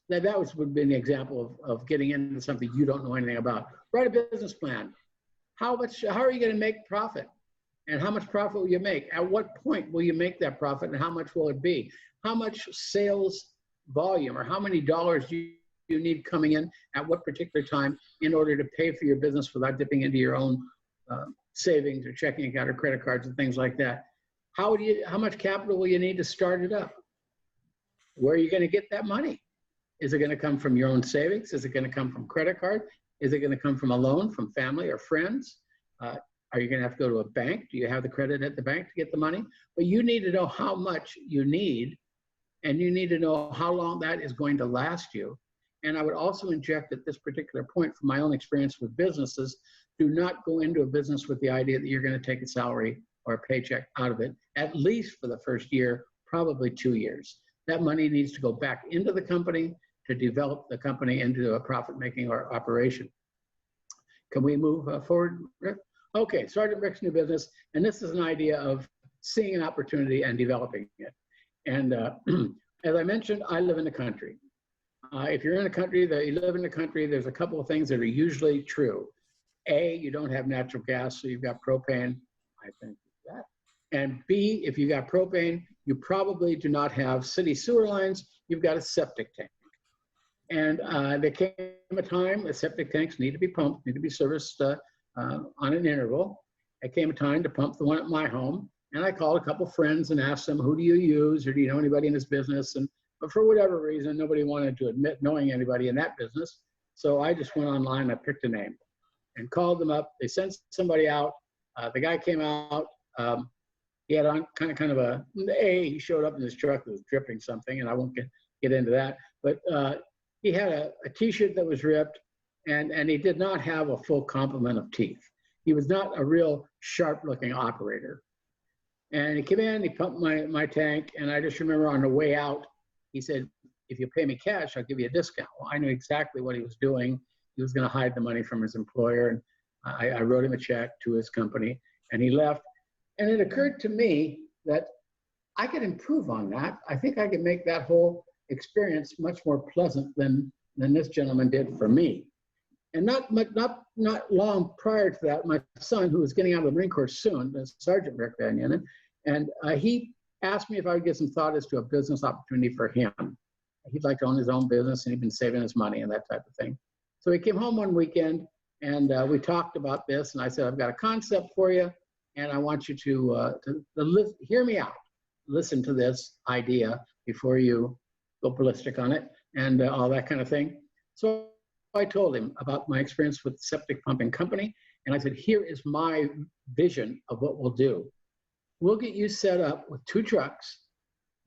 that would be an example of getting into something you don't know anything about. Write a business plan. How are you going to make profit? And how much profit will you make? At what point will you make that profit, and how much will it be? How much sales volume, or how many dollars do you need coming in at what particular time in order to pay for your business without dipping into your own savings or checking account or credit cards and things like that? How much capital will you need to start it up? Where are you going to get that money? Is it going to come from your own savings? Is it going to come from credit card? Is it going to come from a loan from family or friends? Are you going to have to go to a bank? Do you have the credit at the bank to get the money? But you need to know how much you need, and you need to know how long that is going to last you. And I would also inject at this particular point, from my own experience with businesses, do not go into a business with the idea that you're going to take a salary or a paycheck out of it, at least for the first year, probably 2 years. That money needs to go back into the company. to develop the company into a profit-making operation. Can we move forward, Rick? Okay, Sergeant Rick's new business, and this is an idea of seeing an opportunity and developing it. And as I mentioned, I live in the country. If you're in a country that you live in the country, there's a couple of things that are usually true. A, you don't have natural gas, so you've got propane. I think that. And B, if you got propane, you probably do not have city sewer lines. You've got a septic tank. And there came a time the septic tanks need to be pumped, need to be serviced on an interval. There came a time to pump the one at my home, and I called a couple friends and asked them, who do you use, or do you know anybody in this business? But for whatever reason, nobody wanted to admit knowing anybody in that business. So I just went online, I picked a name and called them up. They sent somebody out. The guy came out. He had on kind of he showed up in his truck that was dripping something, and I won't get into that. But he had a t-shirt that was ripped, and he did not have a full complement of teeth. He was not a real sharp-looking operator. And he came in, he pumped my tank, and I just remember on the way out, he said, if you pay me cash, I'll give you a discount. Well, I knew exactly what he was doing. He was going to hide the money from his employer, and I wrote him a check to his company, and he left. And it occurred to me that I could improve on that. I think I could make that whole experience much more pleasant than this gentleman did for me. And not long prior to that, my son, who was getting out of the Marine Corps soon, Sergeant Rick Van Yenen, and he asked me if I would give some thought as to a business opportunity for him. He'd like to own his own business, and he'd been saving his money and that type of thing. So he came home one weekend, and we talked about this, and I said, I've got a concept for you, and I want you to hear me out. Listen to this idea before you go ballistic on it, and all that kind of thing. So I told him about my experience with the septic pumping company, and I said, here is my vision of what we'll do. We'll get you set up with 2 trucks,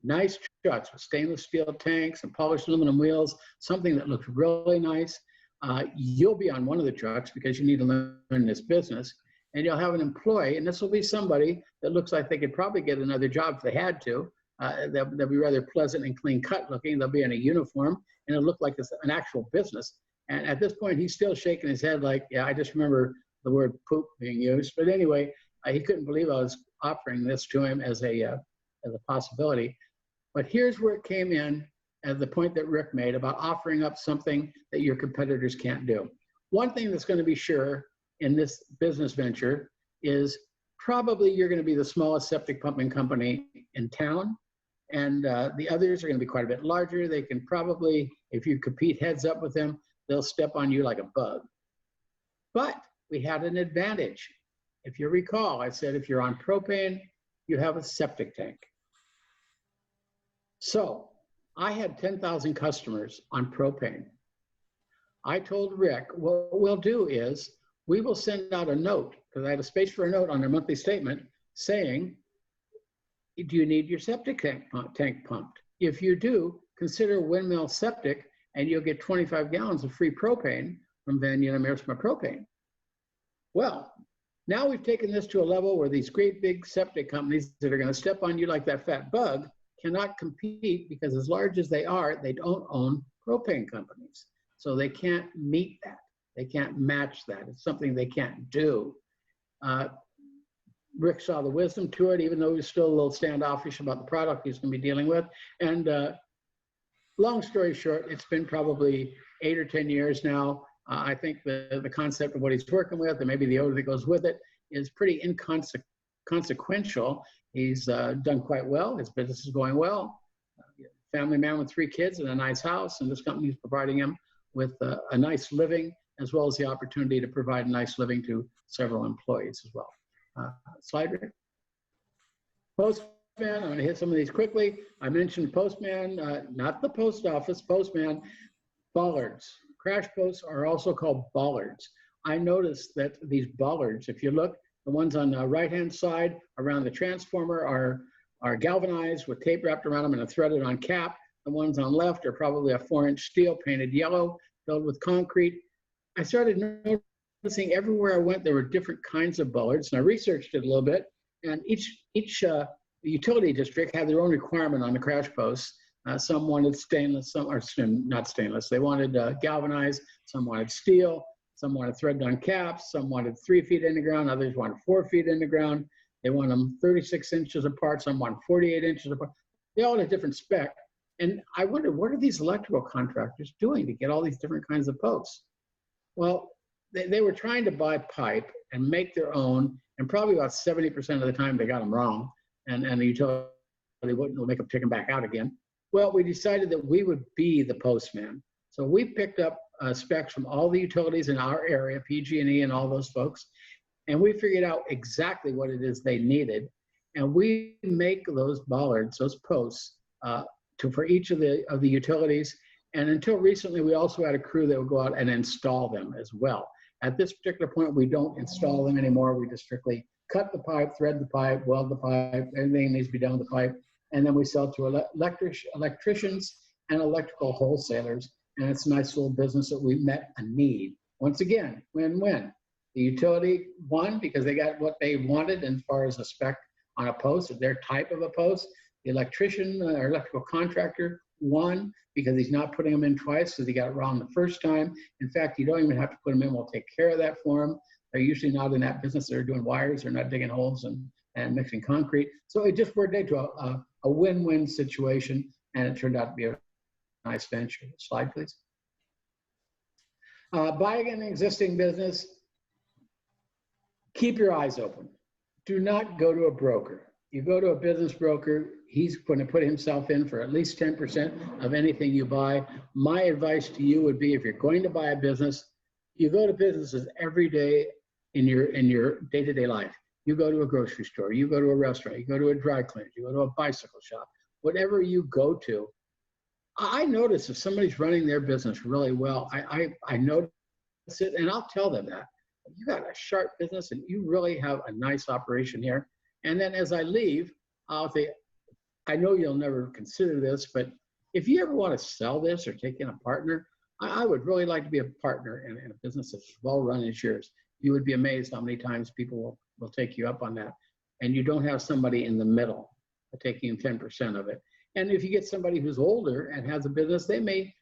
nice trucks with stainless steel tanks and polished aluminum wheels, something that looks really nice. You'll be on one of the trucks because you need to learn this business, and you'll have an employee, and this will be somebody that looks like they could probably get another job if they had to. They'll be rather pleasant and clean cut looking. They'll be in a uniform, and it'll look like it's an actual business. And at this point, he's still shaking his head like, yeah, I just remember the word poop being used. But anyway, he couldn't believe I was offering this to him as a possibility. But here's where it came in at the point that Rick made about offering up something that your competitors can't do. One thing that's going to be sure in this business venture is probably you're going to be the smallest septic pumping company in town. And the others are going to be quite a bit larger. They can probably, if you compete heads up with them, they'll step on you like a bug. But we had an advantage. If you recall, I said if you're on propane, you have a septic tank. So I had 10,000 customers on propane. I told Rick, what we'll do is we will send out a note, because I had a space for a note on their monthly statement saying, do you need your septic tank pumped? If you do, consider Windmill Septic, and you'll get 25 gallons of free propane from Van Yenen Propane. Well, now we've taken this to a level where these great big septic companies that are going to step on you like that fat bug cannot compete, because as large as they are, they don't own propane companies. So they can't meet that. They can't match that. It's something they can't do. Rick saw the wisdom to it, even though he was still a little standoffish about the product he's going to be dealing with. And long story short, it's been probably 8 or 10 years now. I think the concept of what he's working with, and maybe the odor that goes with it, is pretty inconsequential. He's done quite well. His business is going well. Family man with 3 kids and a nice house, and this company is providing him with a nice living, as well as the opportunity to provide a nice living to several employees as well. Slide, Rick. Postman, I'm going to hit some of these quickly. I mentioned postman, not the post office, postman, bollards. Crash posts are also called bollards. I noticed that these bollards, if you look, the ones on the right-hand side around the transformer are galvanized with tape wrapped around them and a threaded on cap. The ones on left are probably a 4-inch steel painted yellow, filled with concrete. I started noticing everywhere I went, there were different kinds of bollards, and I researched it a little bit, and each utility district had their own requirement on the crash posts. Some wanted stainless, some are not stainless. They wanted galvanized, some wanted steel, some wanted thread-done caps, some wanted 3 feet in the ground, others wanted 4 feet in the ground. They want them 36 inches apart, some want 48 inches apart. They all had a different spec. And I wondered, what are these electrical contractors doing to get all these different kinds of posts? Well, they were trying to buy pipe and make their own, and probably about 70% of the time they got them wrong, and the utility wouldn't make them take them back out again. Well, we decided that we would be the postman. So we picked up specs from all the utilities in our area, PG&E and all those folks, and we figured out exactly what it is they needed. And we make those bollards, those posts, for each of the utilities. And until recently, we also had a crew that would go out and install them as well. At this particular point, we don't install them anymore. We just strictly cut the pipe, thread the pipe, weld the pipe, everything needs to be done with the pipe. And then we sell to electricians and electrical wholesalers. And it's a nice little business that we met a need. Once again, win-win. The utility won because they got what they wanted as far as a spec on a post, their type of a post. The electrician or electrical contractor won because he's not putting them in twice because he got it wrong the first time. In fact, you don't even have to put them in. We'll take care of that for them. They're usually not in that business. They're doing wires. They're not digging holes and mixing concrete. So it just worked into a win-win situation, and it turned out to be a nice venture. Slide, please. Buying an existing business, keep your eyes open. Do not go to a broker. You go to a business broker, he's going to put himself in for at least 10% of anything you buy. My advice to you would be, if you're going to buy a business, you go to businesses every day in your day-to-day life. You go to a grocery store, you go to a restaurant, you go to a dry cleaner, you go to a bicycle shop, whatever you go to. I notice if somebody's running their business really well, I notice it, and I'll tell them that. You got a sharp business and you really have a nice operation here. And then as I leave, I'll say, I know you'll never consider this, but if you ever want to sell this or take in a partner, I would really like to be a partner in a business that's well run as yours. You would be amazed how many times people will take you up on that. And you don't have somebody in the middle taking 10% of it. And if you get somebody who's older and has a business, they may,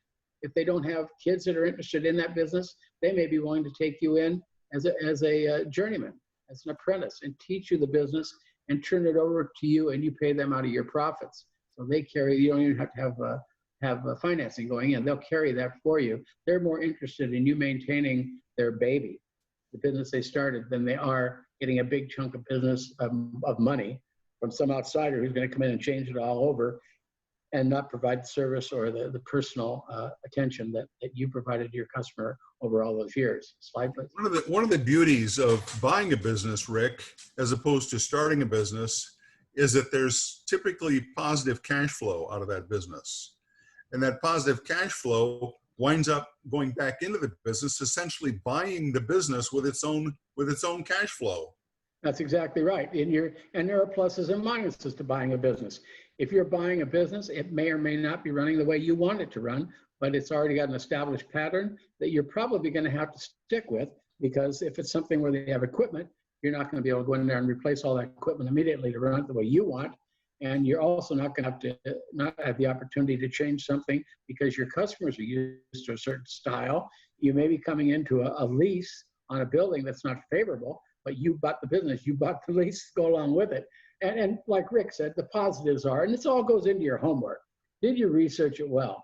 if they don't have kids that are interested in that business, they may be willing to take you in as a journeyman, as an apprentice, and teach you the business and turn it over to you, and you pay them out of your profits. So they carry, you don't even have to have financing going in. They'll carry that for you. They're more interested in you maintaining their baby, the business they started, than they are getting a big chunk of business of money from some outsider who's going to come in and change it all over and not provide the service or the personal attention that you provided to your customer over all those years. Slide, please. One of the beauties of buying a business, Rick, as opposed to starting a business, is that there's typically positive cash flow out of that business. And that positive cash flow winds up going back into the business, essentially buying the business with its own cash flow. That's exactly right. And there are pluses and minuses to buying a business. If you're buying a business, it may or may not be running the way you want it to run, but it's already got an established pattern that you're probably going to have to stick with, because if it's something where they have equipment, you're not going to be able to go in there and replace all that equipment immediately to run it the way you want. And you're also not going to have to not have the opportunity to change something because your customers are used to a certain style. You may be coming into a lease on a building that's not favorable, but you bought the business, you bought the lease to go along with it. And like Rick said, the positives are, and this all goes into your homework. Did you research it well?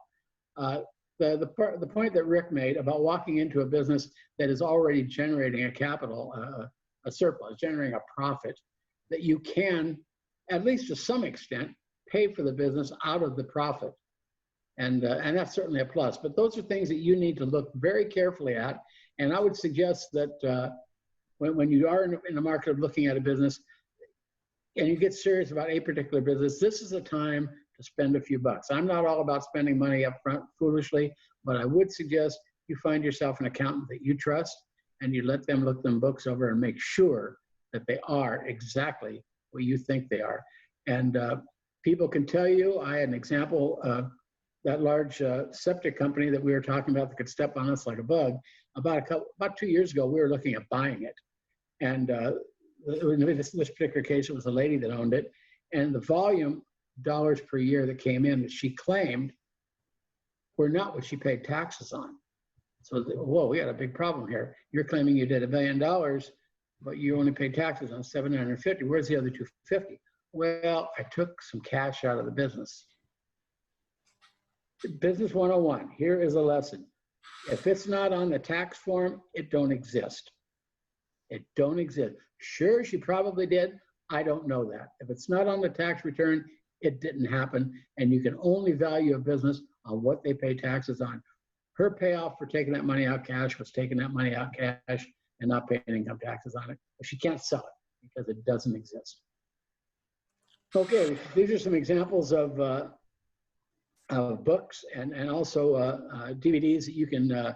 The point that Rick made about walking into a business that is already generating a capital, a surplus, generating a profit, that you can, at least to some extent, pay for the business out of the profit. And that's certainly a plus. But those are things that you need to look very carefully at. And I would suggest that when you are in the market of looking at a business, and you get serious about a particular business, this is the time to spend a few bucks. I'm not all about spending money up front foolishly, but I would suggest you find yourself an accountant that you trust, and you let them look them books over and make sure that they are exactly what you think they are. And people can tell you, I had an example, that large septic company that we were talking about that could step on us like a bug, about 2 years ago, we were looking at buying it. And in this particular case, it was a lady that owned it. And the volume dollars per year that came in that she claimed were not what she paid taxes on. So, whoa, we got a big problem here. You're claiming you did $1 million, but you only paid taxes on 750. Where's the other 250? Well, I took some cash out of the business. Business 101, here is a lesson. If it's not on the tax form, it don't exist. It don't exist. Sure, she probably did. I don't know that. If it's not on the tax return, it didn't happen. And you can only value a business on what they pay taxes on. Her payoff for taking that money out cash was taking that money out cash and not paying income taxes on it. But she can't sell it because it doesn't exist. Okay, these are some examples of books and also DVDs that you can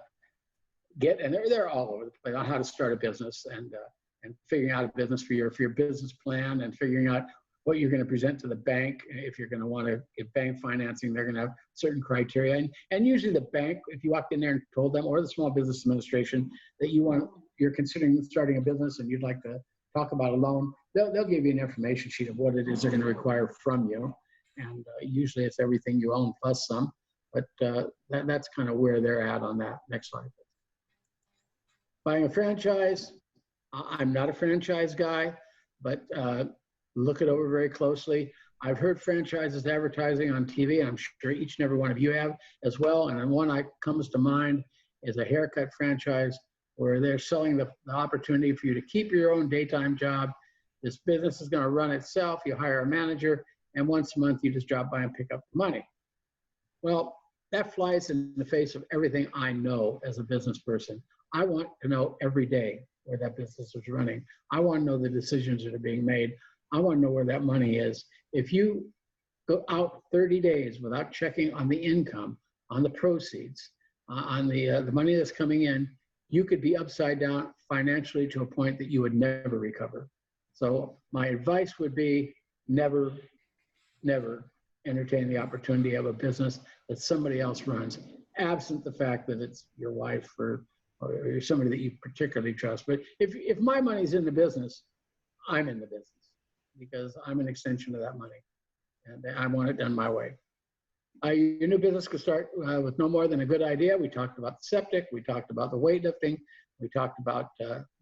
get, and they're all over the place on how to start a business and figuring out a business for your business plan and figuring out what you're going to present to the bank. If you're going to want to get bank financing, they're going to have certain criteria. And usually the bank, if you walked in there and told them, or the Small Business Administration, that you're considering starting a business and you'd like to talk about a loan, they'll give you an information sheet of what it is they're going to require from you. And usually it's everything you own plus some, but that's kind of where they're at on that. Next slide. Buying a franchise, I'm not a franchise guy, but look it over very closely. I've heard franchises advertising on TV, and I'm sure each and every one of you have as well. And one that comes to mind is a haircut franchise where they're selling the opportunity for you to keep your own daytime job. This business is going to run itself. You hire a manager, and once a month you just drop by and pick up the money. Well, that flies in the face of everything I know as a business person. I want to know every day where that business is running. I want to know the decisions that are being made. I want to know where that money is. If you go out 30 days without checking on the income, on the proceeds, on the money that's coming in, you could be upside down financially to a point that you would never recover. So my advice would be never entertain the opportunity of a business that somebody else runs, absent the fact that it's your wife or somebody that you particularly trust. But if my money's in the business, I'm in the business because I'm an extension of that money, and I want it done my way. Your new business could start with no more than a good idea. We talked about the septic. We talked about the weightlifting. We talked about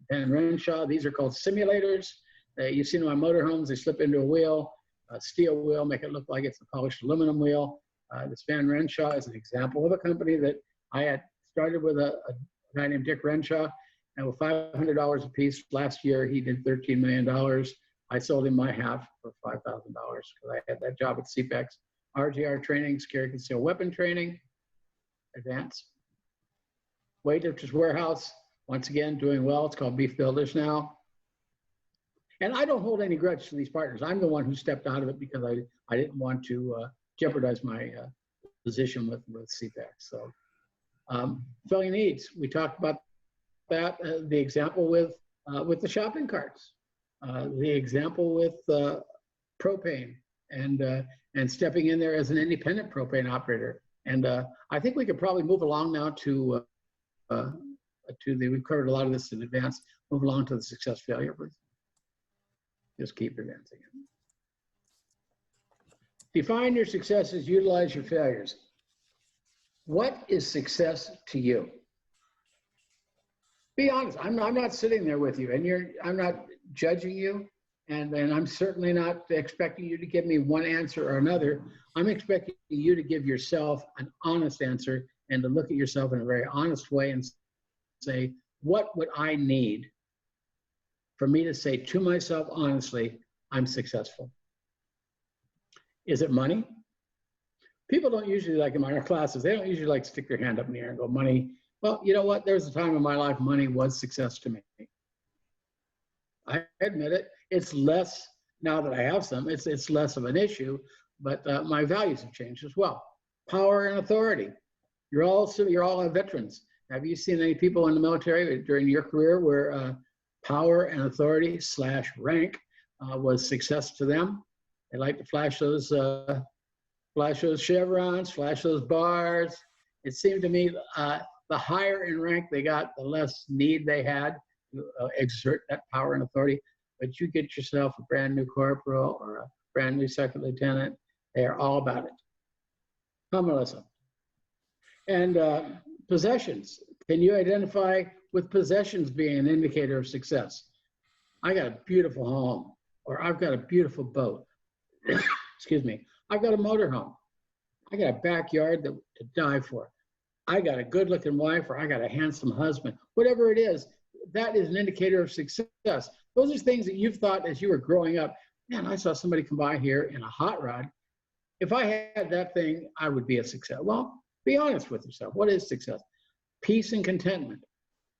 Ben Renshaw. These are called simulators. You've seen them on motorhomes. They slip into a wheel, a steel wheel, make it look like it's a polished aluminum wheel. This Van Renshaw is an example of a company that I had started with a guy named Dick Renshaw, and with $500 a piece last year, he did $13 million. I sold him my half for $5,000 because I had that job at CPEX. RGR training, scary concealed weapon training, advanced. Weightlifters Warehouse, once again, doing well. It's called Beef Builders now. And I don't hold any grudge to these partners. I'm the one who stepped out of it because I didn't want to jeopardize my position with CPEX. So filling needs, we talked about that. The example with the shopping carts, the example with propane, and stepping in there as an independent propane operator. And I think we could probably move along now to we've covered a lot of this in advance. Move along to the success failure, please. Just keep advancing it. Define your successes, utilize your failures. What is success to you? Be honest. I'm not sitting there with you, and I'm not judging you, and I'm certainly not expecting you to give me one answer or another. I'm expecting you to give yourself an honest answer and to look at yourself in a very honest way and say, what would I need for me to say to myself honestly, I'm successful? Is it money? People don't usually, like in my classes, they don't usually like to stick their hand up in the air and go, money. Well, you know what? There was a time in my life money was success to me. I admit it. It's less now that I have some. It's less of an issue, but my values have changed as well. Power and authority. You're all veterans. Have you seen any people in the military during your career where power and authority / rank was success to them? They like to flash those chevrons, flash those bars. It seemed to me the higher in rank they got, the less need they had to exert that power and authority. But you get yourself a brand new corporal or a brand new second lieutenant, They are all about it. Huh, Melissa? And possessions. Can you identify with possessions being an indicator of success? I got a beautiful home, or I've got a beautiful boat. Excuse me. I've got a motorhome. I got a backyard to die for. I got a good looking wife, or I got a handsome husband. Whatever it is, that is an indicator of success. Those are things that you've thought as you were growing up. Man, I saw somebody come by here in a hot rod. If I had that thing, I would be a success. Well, be honest with yourself. What is success? Peace and contentment.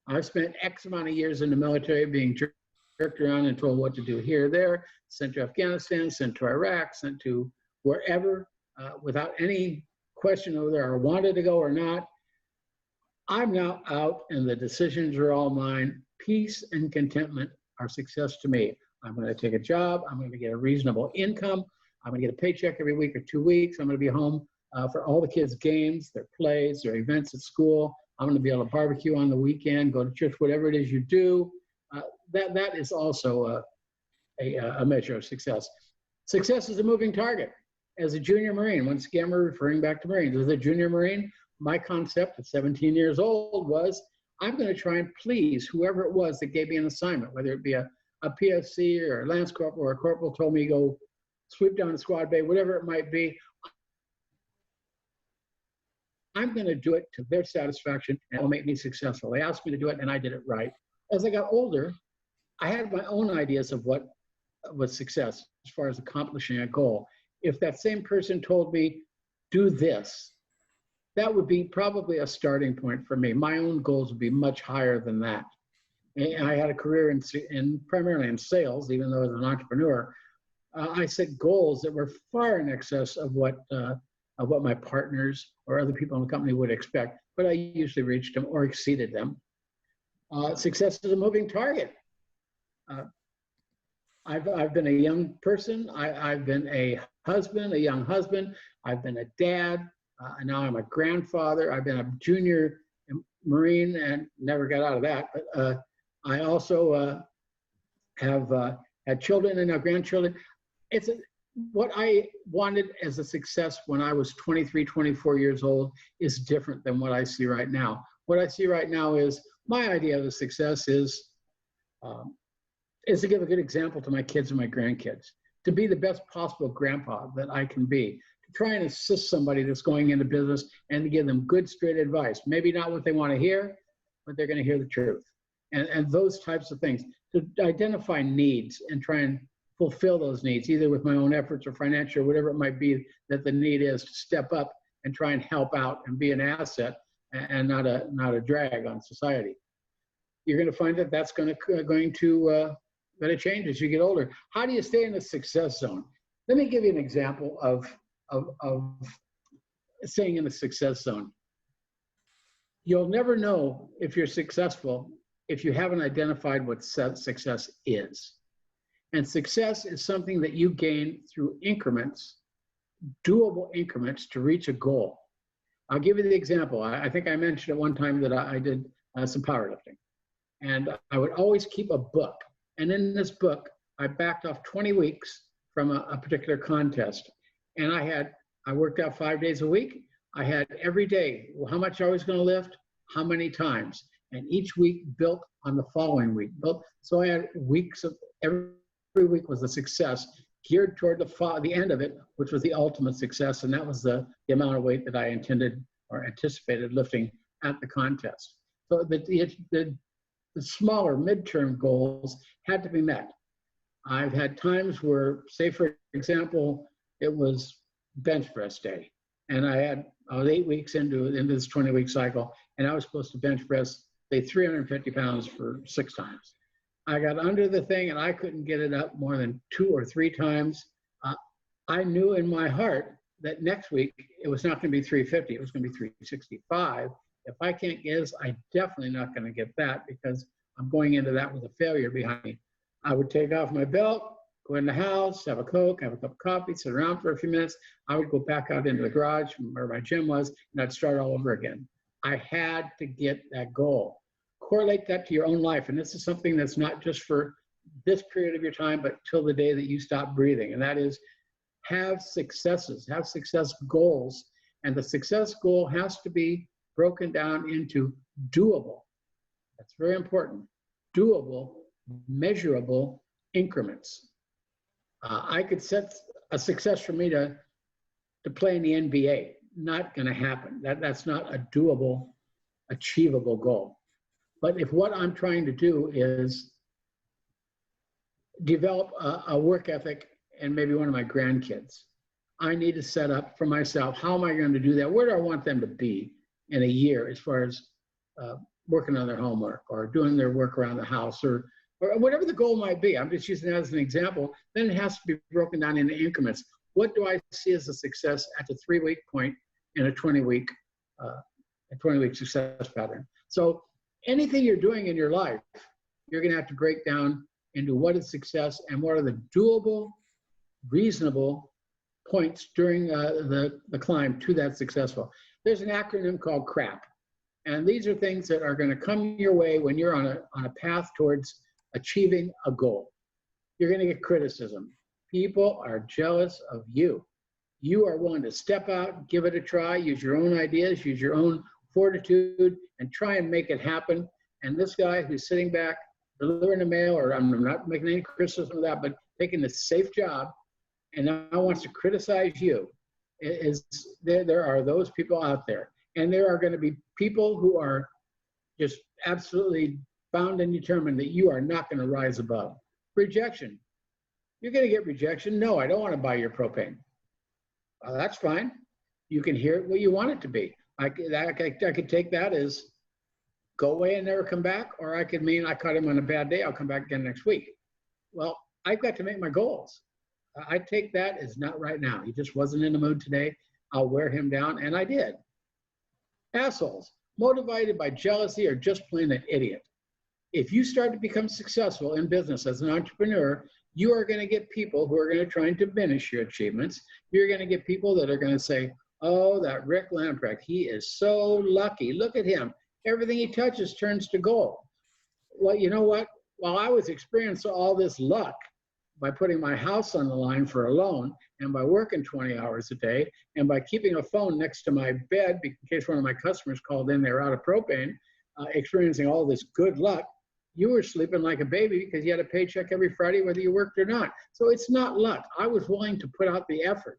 I've spent X amount of years in the military being jerked around and told what to do here, there, sent to Afghanistan, sent to Iraq, sent to wherever, without any question of whether I wanted to go or not. I'm now out and the decisions are all mine. Peace and contentment are success to me. I'm going to take a job. I'm going to get a reasonable income. I'm going to get a paycheck every week or 2 weeks. I'm going to be home for all the kids' games, their plays, their events at school. I'm going to be able to barbecue on the weekend, go to church, whatever it is you do. That is also a measure of success. Success is a moving target. As a junior Marine, once again, we're referring back to Marines. As a junior Marine, my concept at 17 years old was, I'm going to try and please whoever it was that gave me an assignment, whether it be a PFC or a Lance Corporal or a Corporal told me go sweep down the squad bay, whatever it might be. I'm going to do it to their satisfaction and it will make me successful. They asked me to do it and I did it right. As I got older, I had my own ideas of what was success as far as accomplishing a goal. If that same person told me, do this, that would be probably a starting point for me. My own goals would be much higher than that. And I had a career in primarily in sales, even though as an entrepreneur, I set goals that were far in excess of what my partners or other people in the company would expect, but I usually reached them or exceeded them. Success is a moving target. I've been a young person. I've been a husband, a young husband. I've been a dad. And now I'm a grandfather. I've been a junior Marine and never got out of that. But I also have had children and now grandchildren. What I wanted as a success when I was 23, 24 years old is different than what I see right now. What I see right now is my idea of a success is to give a good example to my kids and my grandkids, to be the best possible grandpa that I can be, to try and assist somebody that's going into business and to give them good, straight advice. Maybe not what they want to hear, but they're going to hear the truth. And those types of things, to identify needs and try and fulfill those needs, either with my own efforts or financial, or whatever it might be that the need is, to step up and try and help out and be an asset and not a drag on society. You're going to find that that's going to change as you get older. How do you stay in the success zone? Let me give you an example of staying in the success zone. You'll never know if you're successful if you haven't identified what success is. And success is something that you gain through increments, doable increments to reach a goal. I'll give you the example. I think I mentioned at one time that I did some powerlifting. And I would always keep a book. And in this book, I backed off 20 weeks from a particular contest. And I worked out 5 days a week. I had every day, how much I was going to lift, how many times. And each week built on the following week. So I had weeks of, every week was a success geared toward the end of it, which was the ultimate success. And that was the amount of weight that I intended or anticipated lifting at the contest. So the smaller midterm goals had to be met. I've had times where, say for example, it was bench press day. And I was 8 weeks into this 20-week cycle, and I was supposed to bench press, say, 350 pounds for 6 times. I got under the thing and I couldn't get it up more than 2 or 3 times. I knew in my heart that next week it was not going to be 350, it was going to be 365. If I can't get this, I'm definitely not going to get that because I'm going into that with a failure behind me. I would take off my belt, go in the house, have a Coke, have a cup of coffee, sit around for a few minutes. I would go back out into the garage where my gym was, and I'd start all over again. I had to get that goal. Correlate that to your own life. And this is something that's not just for this period of your time, but till the day that you stop breathing. And that is, have successes, have success goals, and the success goal has to be broken down into doable. That's very important. Doable, measurable increments. I could set a success for me to play in the NBA. Not going to happen. That's not a doable, achievable goal. But if what I'm trying to do is develop a work ethic and maybe one of my grandkids, I need to set up for myself, how am I going to do that? Where do I want them to be in a year as far as working on their homework or doing their work around the house or whatever the goal might be? I'm just using that as an example. Then it has to be broken down into increments. What do I see as a success at the 3-week point in a 20-week success pattern? So anything you're doing in your life, you're going to have to break down into what is success and what are the doable, reasonable points during the climb to that successful. There's an acronym called CRAP. And these are things that are going to come your way when you're on a path towards achieving a goal. You're going to get criticism. People are jealous of you. You are willing to step out, give it a try, use your own ideas, use your own fortitude, and try and make it happen. And this guy who's sitting back, delivering the mail, or I'm not making any criticism of that, but taking the safe job, and now wants to criticize you, there are those people out there. And there are going to be people who are just absolutely bound and determined that you are not going to rise above. Rejection. You're going to get rejection. No, I don't want to buy your propane. That's fine. You can hear it what you want it to be. I could take that as go away and never come back, or I could mean I caught him on a bad day, I'll come back again next week. Well, I've got to make my goals. I take that as not right now. He just wasn't in the mood today. I'll wear him down, and I did. Assholes, motivated by jealousy or just plain an idiot. If you start to become successful in business as an entrepreneur, you are going to get people who are going to try and diminish your achievements. You're going to get people that are going to say, oh, that Rick Lamprecht, he is so lucky. Look at him. Everything he touches turns to gold. Well, you know what? While I was experiencing all this luck by putting my house on the line for a loan and by working 20 hours a day and by keeping a phone next to my bed in case one of my customers called in, they were out of propane, experiencing all this good luck, you were sleeping like a baby because you had a paycheck every Friday whether you worked or not. So it's not luck. I was willing to put out the effort.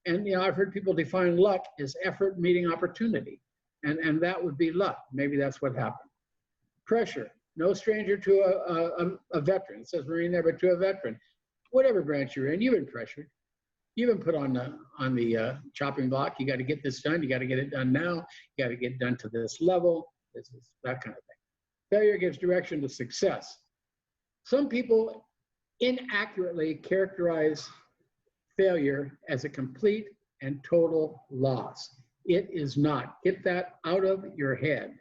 And I've heard people define luck as effort meeting opportunity. And that would be luck. Maybe that's what happened. Pressure. No stranger to a veteran. It says Marine there, but to a veteran. Whatever branch you're in, you've been pressured. You've been put on the chopping block. You got to get this done. You got to get it done now. You got to get it done to this level. This is that kind of thing. Failure gives direction to success. Some people inaccurately characterize failure as a complete and total loss. It is not. Get that out of your head.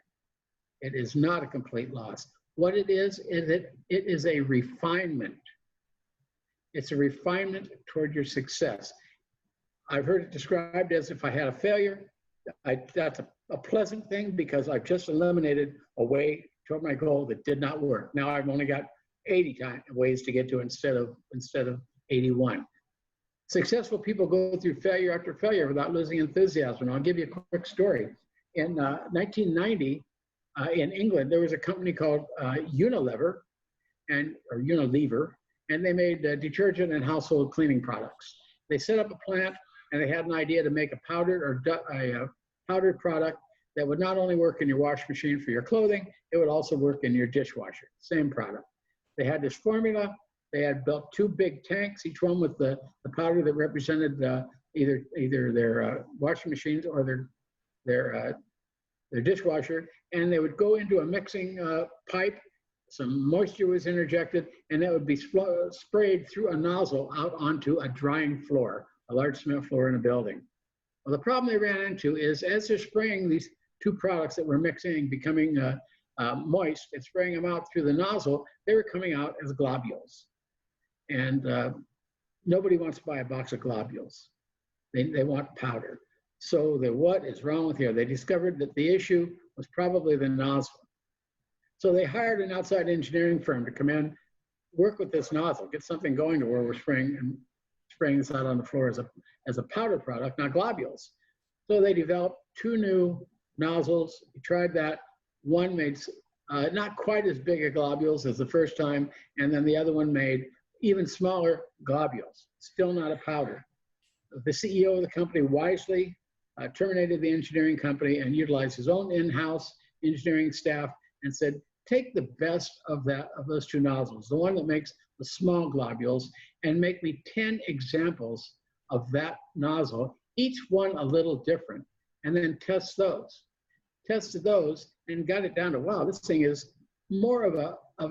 It is not a complete loss. What it is it is a refinement. It's a refinement toward your success. I've heard it described as if I had a failure, that's a pleasant thing because I've just eliminated a way toward my goal that did not work. Now I've only got 80 ways to get to instead of 81. Successful people go through failure after failure without losing enthusiasm. I'll give you a quick story. In 1990, in England, there was a company called Unilever, or Unilever, and they made detergent and household cleaning products. They set up a plant, and they had an idea to make a powdered product that would not only work in your wash machine for your clothing, it would also work in your dishwasher. Same product. They had this formula. They had built 2 big tanks, each one with the powder that represented either their washing machines or their dishwasher, and they would go into a mixing pipe. Some moisture was interjected, and that would be sprayed through a nozzle out onto a drying floor, a large cement floor in a building. Well, the problem they ran into is as they're spraying these 2 products that were mixing, becoming moist, and spraying them out through the nozzle, they were coming out as globules. And nobody wants to buy a box of globules. They want powder. So what is wrong with here? They discovered that the issue was probably the nozzle. So they hired an outside engineering firm to come in, work with this nozzle, get something going to where we're spraying spraying this out on the floor as a powder product, not globules. So they developed two new nozzles. We tried that. One made not quite as big a globules as the first time, and then the other one made even smaller globules, still not a powder. The CEO of the company wisely terminated the engineering company and utilized his own in-house engineering staff and said, take the best of those two nozzles, the one that makes the small globules, and make me 10 examples of that nozzle, each one a little different, and then test those. Tested those and got it down to, wow, this thing is more of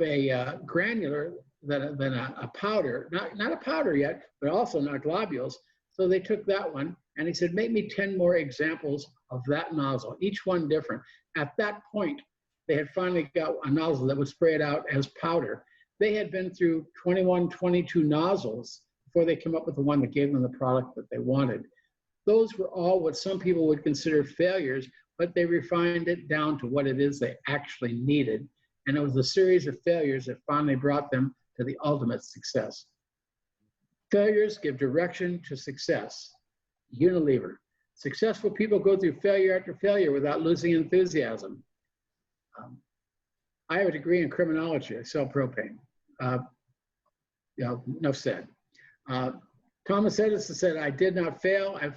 a granular than a powder, not a powder yet, but also not globules. So they took that one and he said, make me 10 more examples of that nozzle, each one different. At that point, they had finally got a nozzle that would spray it out as powder. They had been through 21, 22 nozzles before they came up with the one that gave them the product that they wanted. Those were all what some people would consider failures, but they refined it down to what it is they actually needed. And it was a series of failures that finally brought them to the ultimate success. Failures give direction to success. Unilever. Successful people go through failure after failure without losing enthusiasm. I have a degree in criminology. I sell propane. Enough said. Thomas Edison said, I did not fail. I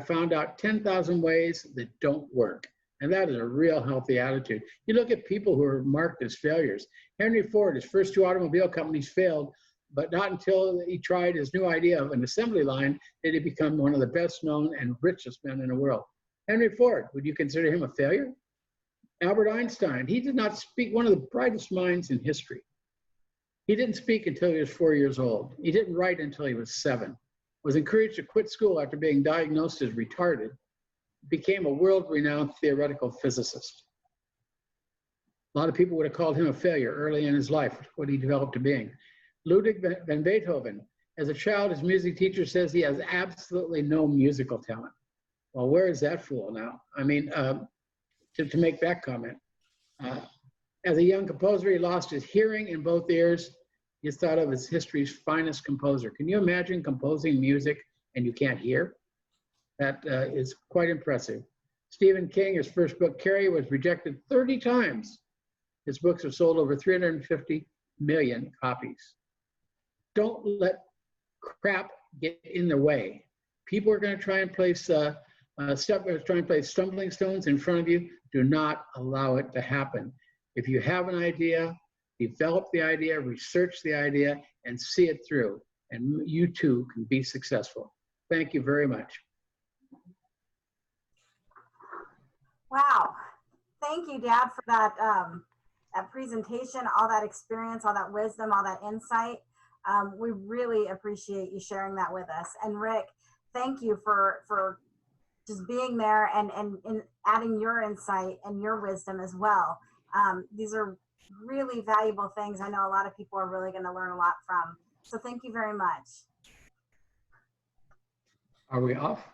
found out 10,000 ways that don't work. And that is a real healthy attitude. You look at people who are marked as failures. Henry Ford, his first two automobile companies failed, but not until he tried his new idea of an assembly line did he become one of the best known and richest men in the world. Henry Ford, would you consider him a failure? Albert Einstein, he did not speak, one of the brightest minds in history. He didn't speak until he was 4 years old. He didn't write until he was 7. Was encouraged to quit school after being diagnosed as retarded. Became a world-renowned theoretical physicist. A lot of people would have called him a failure early in his life, what he developed to being. Ludwig van Beethoven, as a child, his music teacher says he has absolutely no musical talent. Well, where is that fool now? I mean, to make that comment. As a young composer, he lost his hearing in both ears. He's thought of as history's finest composer. Can you imagine composing music and you can't hear? That is quite impressive. Stephen King, his first book, Carrie, was rejected 30 times. His books have sold over 350 million copies. Don't let crap get in the way. People are going to try and place stumbling stones in front of you. Do not allow it to happen. If you have an idea, develop the idea, research the idea, and see it through. And you too can be successful. Thank you very much. Wow. Thank you, Dad, for that, that presentation, all that experience, all that wisdom, all that insight. We really appreciate you sharing that with us. And Rick, thank you for just being there and adding your insight and your wisdom as well. These are really valuable things. I know a lot of people are really going to learn a lot from. So thank you very much. Are we off?